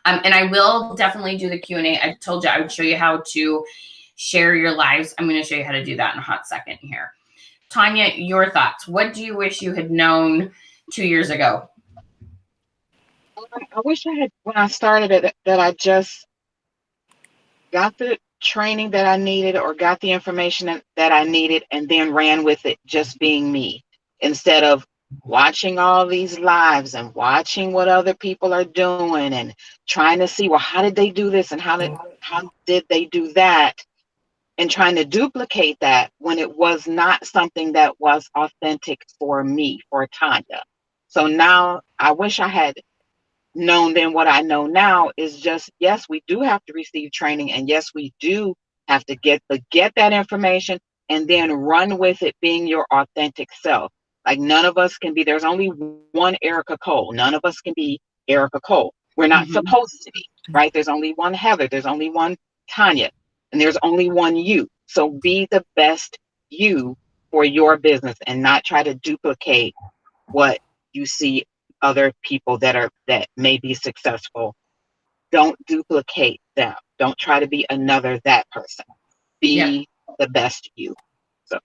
And I will definitely do the Q&A. I told you I would show you how to share your lives. I'm going to show you how to do that in a hot second here. Tanya, your thoughts. What do you wish you had known 2 years ago? I wish I had, when I started it, that I just got the training that I needed, or got the information that I needed, and then ran with it, just being me, instead of watching all these lives and watching what other people are doing and trying to see, well, how did they do this and how did they do that, and trying to duplicate that when it was not something that was authentic for me, for Tanya. So now I wish I had known then what I know now is just, yes, we do have to receive training, and yes, we do have to get that information and then run with it, being your authentic self. Like, none of us can be, there's only one Erica Cole. None of us can be Erica Cole. We're not supposed to be, right? There's only one Heather. There's only one Tanya. And there's only one you. So be the best you for your business, and not try to duplicate what you see other people that may be successful. Don't duplicate them. Don't try to be that person. Be the best you. So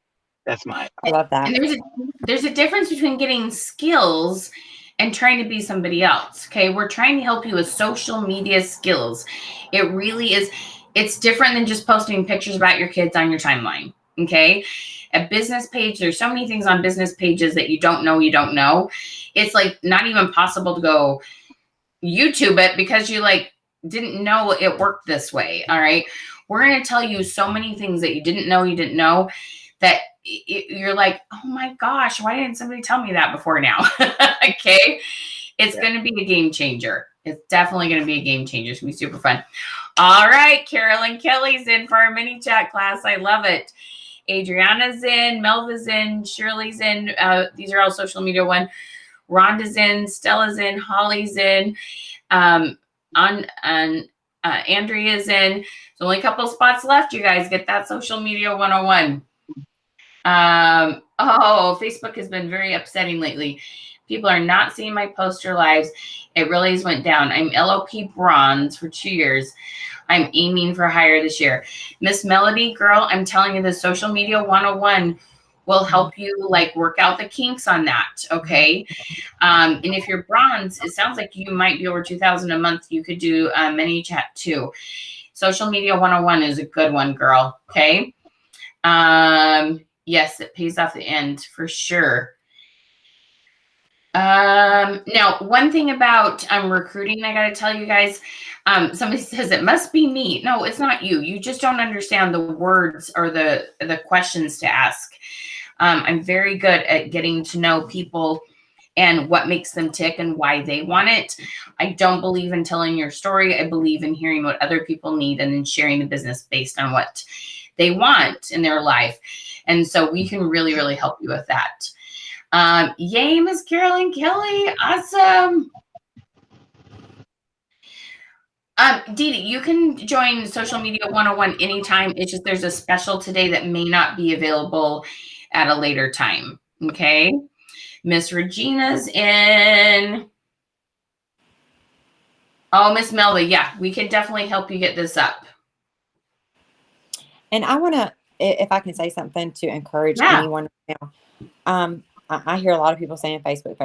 that's my advice. I love that. And there's a difference between getting skills and trying to be somebody else. Okay, we're trying to help you with social media skills. It really is. It's different than just posting pictures about your kids on your timeline. Okay. A business page, there's so many things on business pages that you don't know. It's like not even possible to go YouTube it because you like didn't know it worked this way. All right. We're going to tell you so many things that you didn't know that you're like, oh my gosh, why didn't somebody tell me that before now? Okay. It's going to be a game changer. It's definitely going to be a game changer. It's going to be super fun. All right. Carolyn Kelly's in for our ManyChat class. I love it. Adriana's in, Melva's in, Shirley's in. These are all social media one. Rhonda's in, Stella's in, Holly's in, Andrea's in. There's only a couple spots left, you guys. Get that social media 101. Oh, Facebook has been very upsetting lately. People are not seeing my poster lives. It really has went down. I'm LOP bronze for 2 years. I'm aiming for higher this year. Miss Melody, girl, I'm telling you, the social media 101 will help you like work out the kinks on that. Okay. And if you're bronze, it sounds like you might be over 2,000 a month. You could do ManyChat too. Social media 101 is a good one, girl. Okay. Yes, it pays off the end for sure. Now, one thing about recruiting, I got to tell you guys, somebody says it must be me. No, it's not you. You just don't understand the words or the questions to ask. I'm very good at getting to know people and what makes them tick and why they want it. I don't believe in telling your story. I believe in hearing what other people need and then sharing the business based on what they want in their life. And so we can really, really help you with that. Yay, Miss Carolyn Kelly. Awesome. Dee Dee, you can join Social Media 101 anytime. It's just there's a special today that may not be available at a later time. Okay. Miss Regina's in. Oh, Miss Melva. Yeah, we can definitely help you get this up. And I want to, if I can say something to encourage anyone now. I hear a lot of people saying Facebook.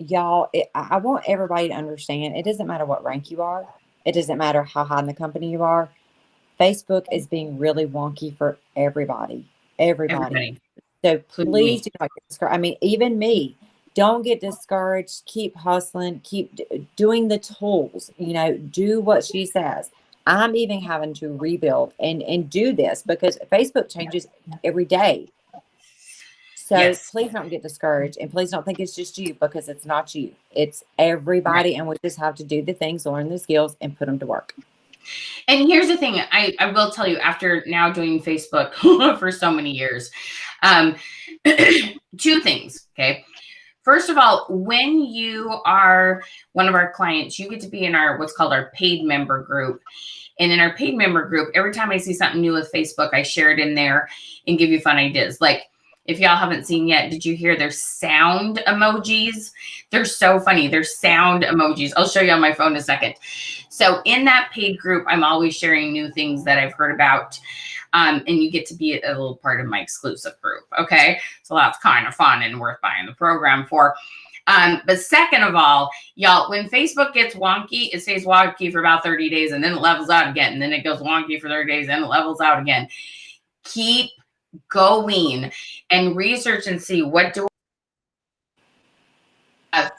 Y'all, I want everybody to understand it doesn't matter what rank you are. It doesn't matter how high in the company you are. Facebook is being really wonky for everybody. So please do not get discouraged. I mean, even me, don't get discouraged. Keep hustling. Keep doing the tools. You know, do what she says. I'm even having to rebuild and do this because Facebook changes every day. So please don't get discouraged and please don't think it's just you because it's not you. It's everybody. And we just have to do the things, learn the skills and put them to work. And here's the thing, I will tell you, after now doing Facebook for so many years, two things, okay? First of all, when you are one of our clients, you get to be in our what's called our paid member group. And in our paid member group, every time I see something new with Facebook, I share it in there and give you fun ideas. Like, if y'all haven't seen yet, did you hear their sound emojis? They're so funny. They're sound emojis. I'll show you on my phone in a second. So in that paid group, I'm always sharing new things that I've heard about. And you get to be a little part of my exclusive group. Okay. So that's kind of fun and worth buying the program for. But second of all, y'all, when Facebook gets wonky, it stays wonky for about 30 days and then it levels out again. And then it goes wonky for 30 days and it levels out again. Keep going and research and see what do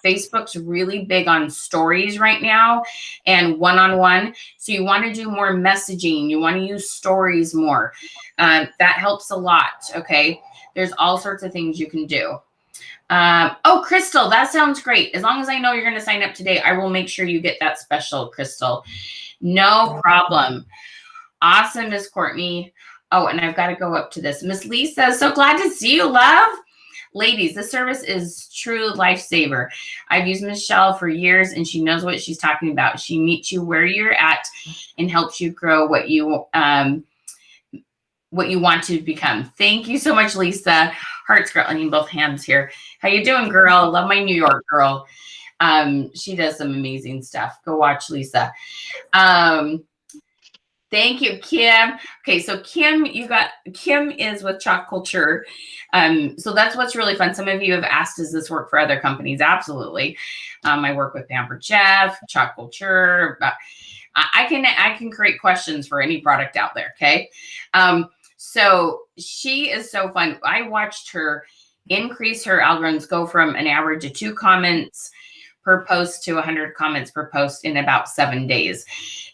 Facebook's really big on stories right now and one-on-one. So you want to do more messaging. You want to use stories more. That helps a lot. Okay. There's all sorts of things you can do. Oh, Crystal, that sounds great. As long as I know you're going to sign up today, I will make sure you get that special, Crystal. No problem. Awesome, Miss Courtney. Oh, and I've got to go up to this. Miss Lisa, so glad to see you, love. Ladies, this service is true lifesaver. I've used Michelle for years, and she knows what she's talking about. She meets you where you're at and helps you grow what you want to become. Thank you so much, Lisa. Hearts, girl. I need both hands here. How you doing, girl? Love my New York girl. She does some amazing stuff. Go watch Lisa. Thank you, Kim. Okay, so Kim is with Chalk Culture. So that's what's really fun. Some of you have asked, does this work for other companies? Absolutely. I work with Pampered Chef, Chalk Culture. I can create questions for any product out there. Okay. So she is so fun. I watched her increase her algorithms, go from an average of 2 comments per post to 100 comments per post in about 7 days.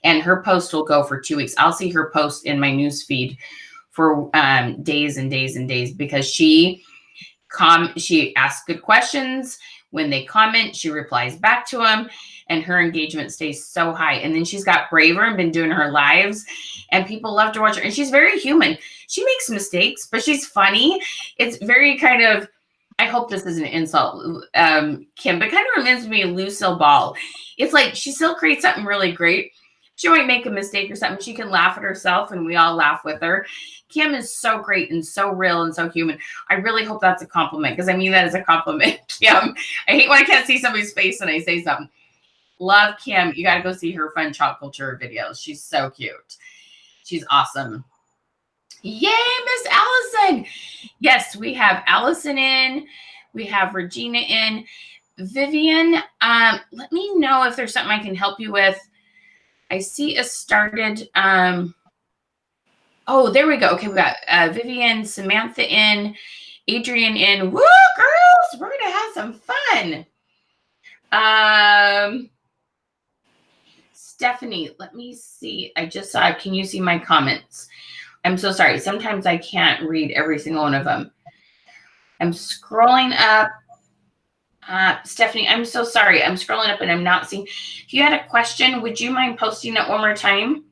And her post will go for 2 weeks. I'll see her post in my news feed for days and days and days, because she asks good questions. When they comment, she replies back to them, and her engagement stays so high. And then she's got braver and been doing her lives, and people love to watch her. And she's very human. She makes mistakes, but she's funny. It's very kind of, I hope this isn't an insult, Kim, but kind of reminds me of Lucille Ball. It's like she still creates something really great. She might make a mistake or something. She can laugh at herself, and we all laugh with her. Kim is so great and so real and so human. I really hope that's a compliment, because I mean that as a compliment, Kim. I hate when I can't see somebody's face and I say something. Love Kim. You got to go see her fun chalk culture videos. She's so cute. She's awesome. Yay, Miss Allison. Yes, we have Allison in. We have Regina in. Vivian, let me know if there's something I can help you with. I see a started. Oh, there we go. Okay, we got Vivian, Samantha in, Adrian in. Woo, girls, we're gonna have some fun. Stephanie, let me see. I just saw. Can you see my comments? I'm so sorry. Sometimes I can't read every single one of them. I'm scrolling up. Stephanie, I'm so sorry. I'm scrolling up and I'm not seeing. If you had a question, would you mind posting that one more time?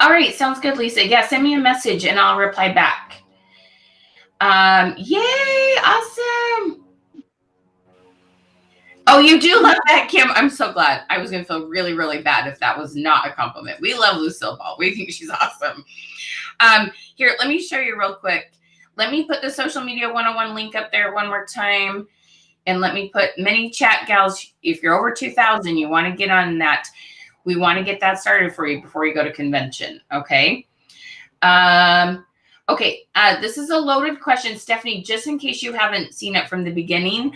All right, sounds good, Lisa. Yeah, send me a message and I'll reply back. Yay, awesome. Oh, you do love that, Kim. I'm so glad. I was going to feel really, really bad if that was not a compliment. We love Lucille Ball. We think she's awesome. Here, let me show you real quick. Let me put the Social Media 101 link up there one more time. And let me put ManyChat, gals. If you're over 2,000, you want to get on that. We want to get that started for you before you go to convention, okay? This is a loaded question, Stephanie, just in case you haven't seen it from the beginning.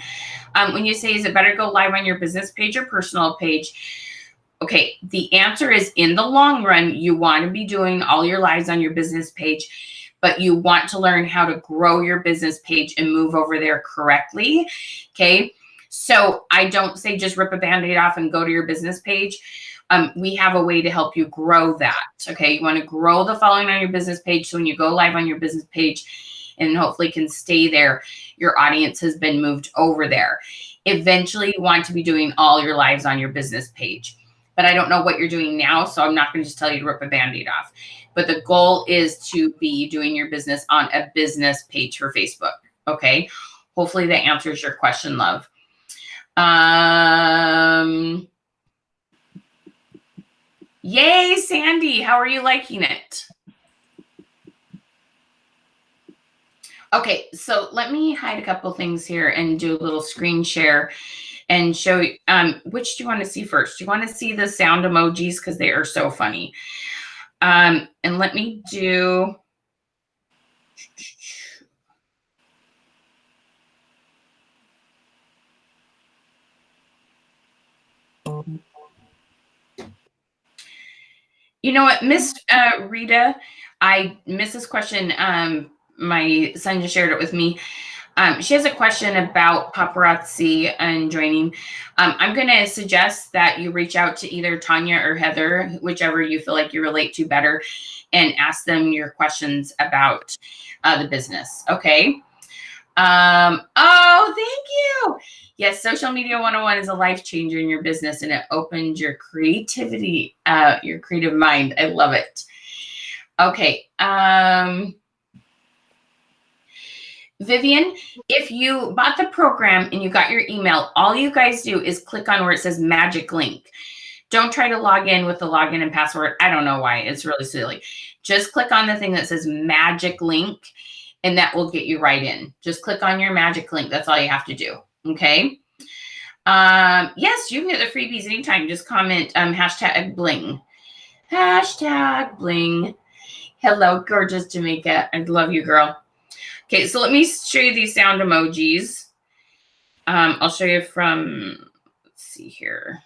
When you say, is it better to go live on your business page or personal page? Okay, the answer is, in the long run, you want to be doing all your lives on your business page, but you want to learn how to grow your business page and move over there correctly, okay? So I don't say just rip a Band-Aid off and go to your business page. We have a way to help you grow that, okay? You want to grow the following on your business page, so when you go live on your business page and hopefully can stay there, your audience has been moved over there. Eventually, you want to be doing all your lives on your business page. But I don't know what you're doing now, so I'm not going to just tell you to rip a Band-Aid off. But the goal is to be doing your business on a business page for Facebook, okay? Hopefully that answers your question, love. Yay, Sandy. How are you liking it? Okay, so let me hide a couple things here and do a little screen share and show you. Which do you want to see first? Do you want to see the sound emojis? Because they are so funny. And let me do. You know what, Miss Rita, I missed this question. My son just shared it with me. She has a question about paparazzi and joining. I'm going to suggest that you reach out to either Tanya or Heather, whichever you feel like you relate to better, and ask them your questions about the business. Okay. Oh, thank you. Yes, Social Media 101 is a life changer in your business, and it opens your creativity, your creative mind. I love it. Okay. Vivian, if you bought the program and you got your email, all you guys do is click on where it says magic link. Don't try to log in with the login and password. I don't know why. It's really silly. Just click on the thing that says magic link, and that will get you right in. Just click on your magic link. That's all you have to do. Okay. Yes, you can get the freebies anytime. Just comment hashtag bling. Hashtag bling. Hello, gorgeous Jamaica. I love you, girl. Okay, so let me show you these sound emojis. I'll show you from, let's see here.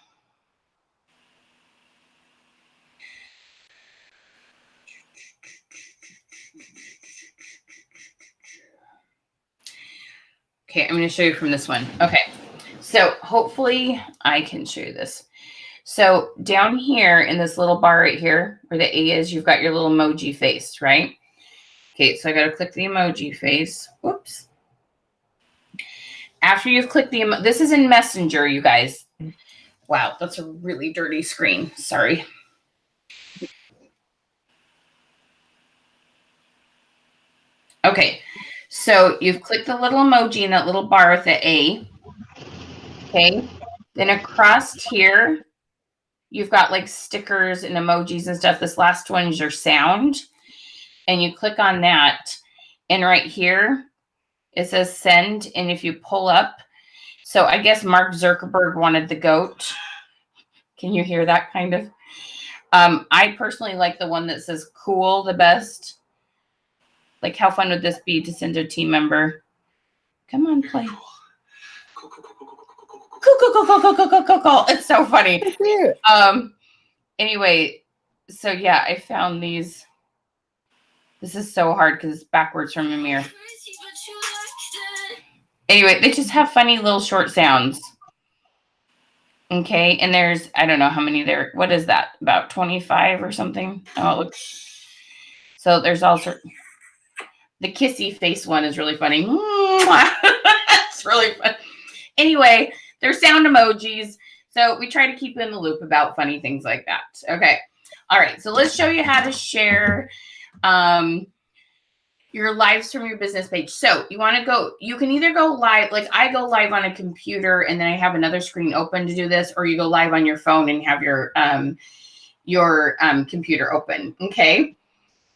Okay, I'm going to show you from this one. Okay, so hopefully I can show you this. So down here in this little bar right here, where the A is, you've got your little emoji face, right? Okay, so I got to click the emoji face. Whoops. After you've clicked this is in Messenger, you guys. Wow, that's a really dirty screen. Sorry. Okay, so you've clicked the little emoji in that little bar with the A. Okay, then across here, you've got like stickers and emojis and stuff. This last one is your sound. And you click on that. And right here, it says send. And if you pull up, so I guess Mark Zuckerberg wanted the goat. Can you hear that kind of? I personally like the one that says cool the best. Like, how fun would this be to send a team member? Come on, play. Cool. It's so funny. Anyway, so yeah, I found these. This is so hard because it's backwards from Amir. Anyway, they just have funny little short sounds. Okay, and there's, I don't know how many there. What is that? About 25 or something? Oh, look. So there's also the kissy face one is really funny. It's really fun. Anyway, there's sound emojis. So we try to keep you in the loop about funny things like that. Okay. All right. So let's show you how to share your lives from your business page. So you want to go, you can either go live, like I go live on a computer and then I have another screen open to do this, or you go live on your phone and have your computer open. Okay.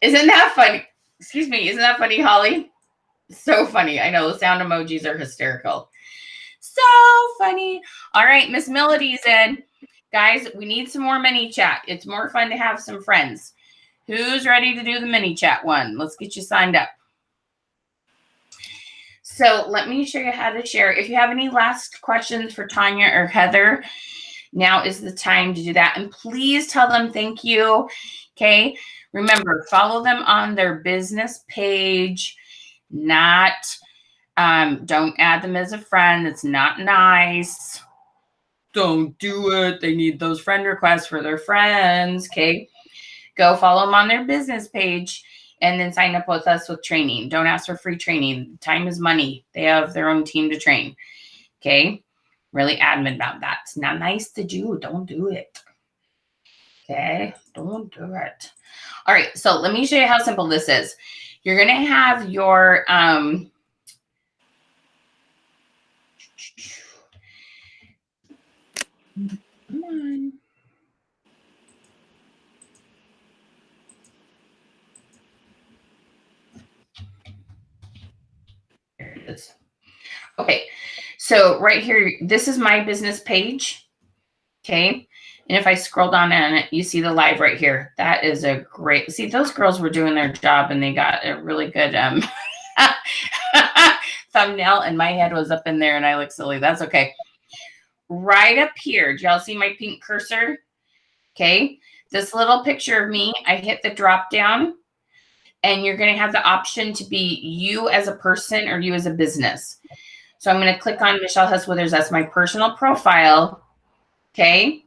Isn't that funny? Excuse me. Isn't that funny, Holly? So funny. I know the sound emojis are hysterical. So funny. All right. Miss Melody's in. Guys, we need some more ManyChat. It's more fun to have some friends. Who's ready to do the ManyChat one? Let's get you signed up. So let me show you how to share. If you have any last questions for Tanya or Heather, now is the time to do that. And please tell them thank you. Okay. Remember, follow them on their business page. Not, don't add them as a friend. It's not nice. Don't do it. They need those friend requests for their friends. Okay. Go follow them on their business page and then sign up with us with training. Don't ask for free training. Time is money. They have their own team to train. Okay. Really adamant about that. It's not nice to do. Don't do it. Okay. Don't do it. All right. So let me show you how simple this is. You're going to have your, come on. There it is. Okay. So right here, this is my business page. Okay. And if I scroll down on it, you see the live right here. That is a great, see, those girls were doing their job and they got a really good thumbnail and my head was up in there and I look silly. That's okay. Right up here, do y'all see my pink cursor? Okay. This little picture of me, I hit the drop down and you're going to have the option to be you as a person or you as a business. So I'm going to click on Michelle Hess Withers. That's my personal profile. Okay.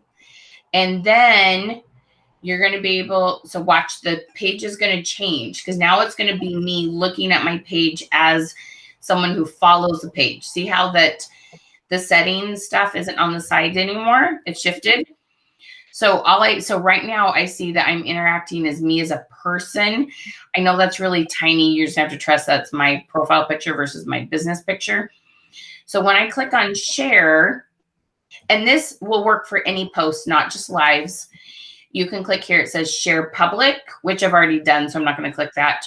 And then you're going to be able, so watch, the page is going to change because now it's going to be me looking at my page as someone who follows the page. See how that the settings stuff isn't on the side anymore? It's shifted. So so right now I see that I'm interacting as me as a person. I know that's really tiny. You just have to trust that's my profile picture versus my business picture. So when I click on share, and this will work for any post, not just lives. You can click here. It says share public, which I've already done, so I'm not going to click that.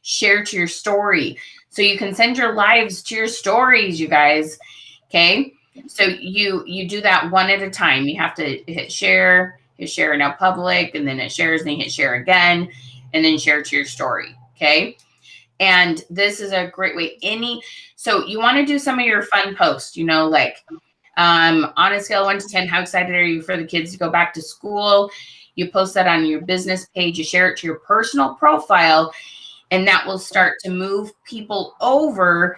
Share to your story. So you can send your lives to your stories, you guys. Okay. So you do that one at a time. You have to hit share now public, and then it shares, and then you hit share again, and then share to your story. Okay. And this is a great way. So you want to do some of your fun posts, you know, like, on a scale of 1 to 10, how excited are you for the kids to go back to school? You post that on your business page, you share it to your personal profile, and that will start to move people over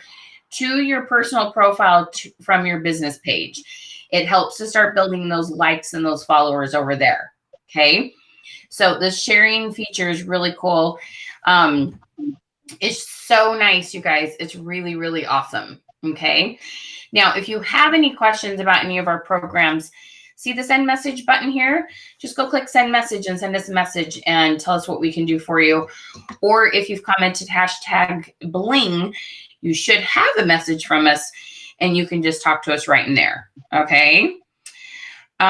to your personal profile from your business page. It helps to start building those likes and those followers over there. Okay. So the sharing feature is really cool. It's so nice, you guys. It's really, really awesome. Okay. Now, if you have any questions about any of our programs, see the send message button here? Just go click send message and send us a message and tell us what we can do for you. Or if you've commented hashtag bling, you should have a message from us and you can just talk to us right in there. Okay. All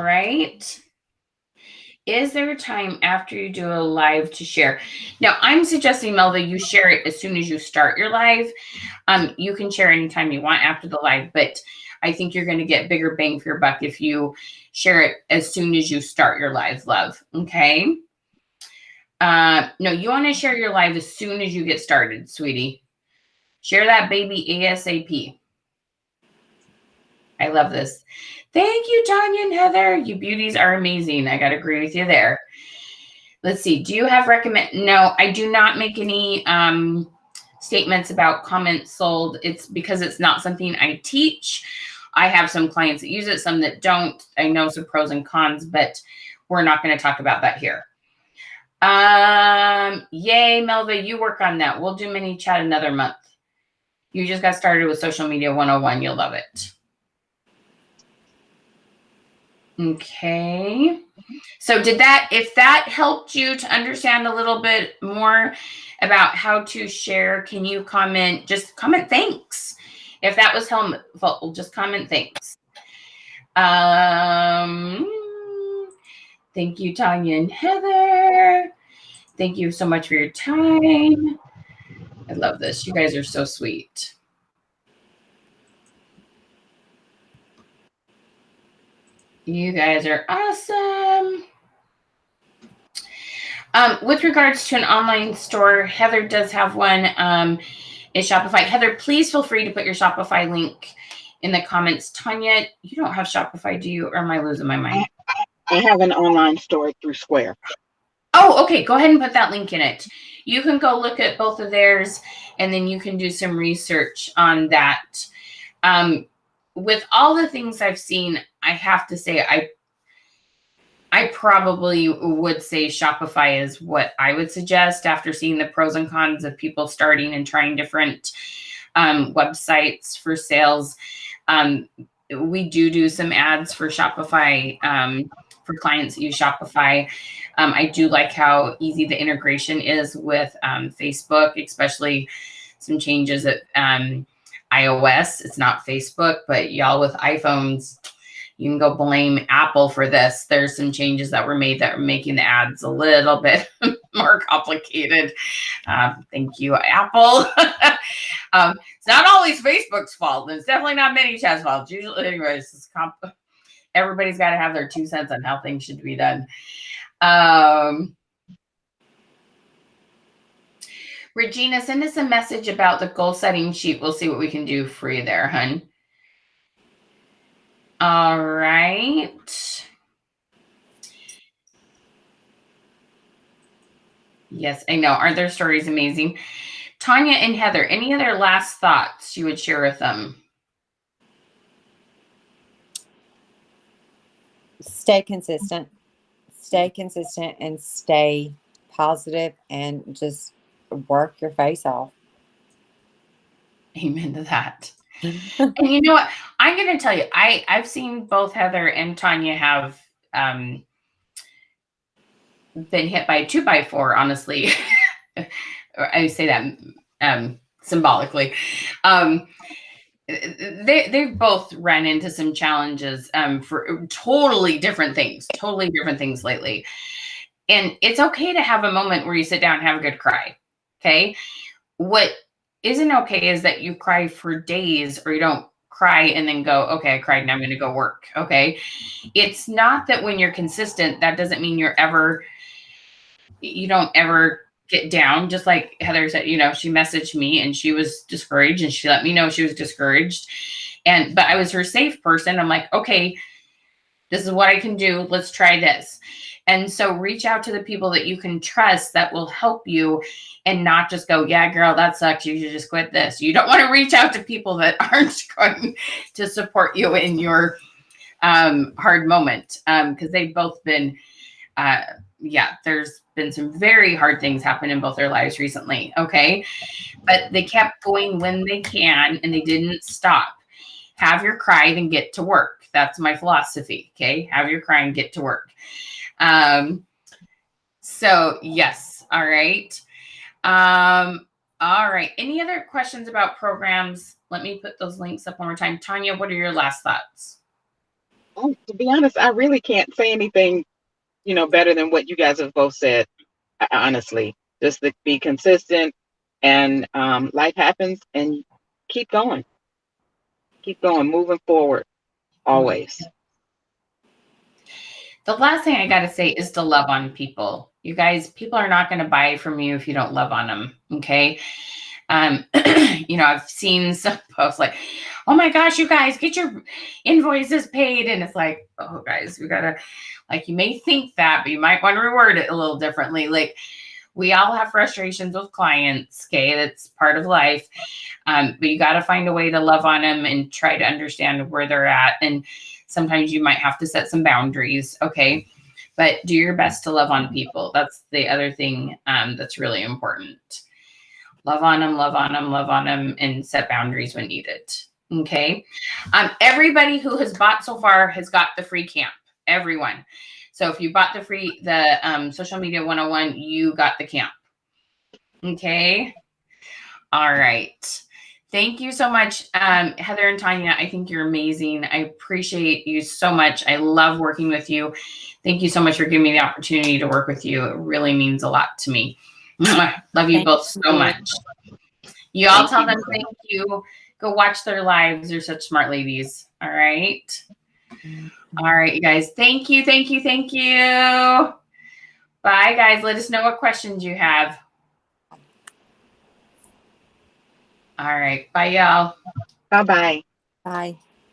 right. Is there a time after you do a live to share? Now, I'm suggesting, Melva, you share it as soon as you start your live. You can share anytime you want after the live, but I think you're going to get bigger bang for your buck if you share it as soon as you start your live, love. Okay? No, you want to share your live as soon as you get started, sweetie. Share that baby ASAP. I love this. Thank you, Tanya and Heather. You beauties are amazing. I got to agree with you there. Let's see. Do you have No, I do not make any statements about comments sold. It's because it's not something I teach. I have some clients that use it, some that don't. I know some pros and cons, but we're not going to talk about that here. Yay, Melva, you work on that. We'll do ManyChat another month. You just got started with Social Media 101. You'll love it. Okay. So if that helped you to understand a little bit more about how to share, can you just comment thanks. If that was helpful, just comment thanks. Thank you, Tanya and Heather. Thank you so much for your time. I love this. You guys are so sweet. You guys are awesome. With regards to an online store, Heather does have one. Is Shopify. Heather, please feel free to put your Shopify link in the comments. Tanya, you don't have Shopify, do you? Or am I losing my mind? I have an online store through Square. Oh, okay. Go ahead and put that link in it. You can go look at both of theirs, and then you can do some research on that. With all the things I've seen, I have to say, I probably would say Shopify is what I would suggest after seeing the pros and cons of people starting and trying different websites for sales. We do some ads for Shopify for clients that use Shopify. I do like how easy the integration is with Facebook, especially some changes at iOS. It's not Facebook, but y'all with iPhones, you can go blame Apple for this. There's some changes that were made that are making the ads a little bit more complicated. Thank you, Apple. It's not always Facebook's fault. And it's definitely not ManyChat's fault. Usually, anyways, everybody's got to have their 2 cents on how things should be done. Regina, send us a message about the goal setting sheet. We'll see what we can do for you there, hun. All right. Yes, I know. Aren't their stories amazing? Tanya and Heather, any other last thoughts you would share with them? Stay consistent. Stay consistent and stay positive and just work your face off. Amen to that. And you know what? I'm going to tell you, I've seen both Heather and Tanya have been hit by a 2x4, honestly. I say that symbolically. They've both ran into some challenges for totally different things lately. And it's okay to have a moment where you sit down and have a good cry. Okay. What isn't okay is that you cry for days, or you don't cry and then go, okay, I cried and I'm going to go work. Okay. It's not that when you're consistent, that doesn't mean you don't ever get down. Just like Heather said, she messaged me and she was discouraged and she let me know she was discouraged. But I was her safe person. I'm like, okay, this is what I can do. Let's try this. And so reach out to the people that you can trust that will help you, and not just go, yeah, girl, that sucks, you should just quit this. You don't want to reach out to people that aren't going to support you in your hard moment, because they've both been, there's been some very hard things happen in both their lives recently. Okay. But they kept going when they can, and they didn't stop. Have your cry, then get to work. That's my philosophy. Okay. Have your cry and get to work. So yes. All right. All right. Any other questions about programs? Let me put those links up one more time. Tanya, what are your last thoughts? Oh, to be honest, I really can't say anything, better than what you guys have both said. Honestly, just to be consistent, and life happens, and keep going, moving forward, always. The last thing I got to say is to love on people. You guys, people are not going to buy from you if you don't love on them. Okay. I've seen some posts like, oh my gosh, you guys get your invoices paid. And it's like, oh guys, we gotta, like, you may think that, but you might want to reword it a little differently. Like, we all have frustrations with clients. Okay. That's part of life. But you got to find a way to love on them and try to understand where they're at. And sometimes you might have to set some boundaries. Okay. But do your best to love on people. That's the other thing that's really important. Love on them, love on them, love on them, and set boundaries when needed. Okay. Everybody who has bought so far has got the free camp. Everyone. So if you bought the Social Media 101, you got the camp. Okay. All right. Thank you so much, Heather and Tanya. I think you're amazing. I appreciate you so much. I love working with you. Thank you so much for giving me the opportunity to work with you. It really means a lot to me. Love you both so much. You all tell them thank you. Go watch their lives. They're such smart ladies. All right. All right, you guys. Thank you. Thank you. Thank you. Bye, guys. Let us know what questions you have. All right. Bye, y'all. Bye-bye. Bye.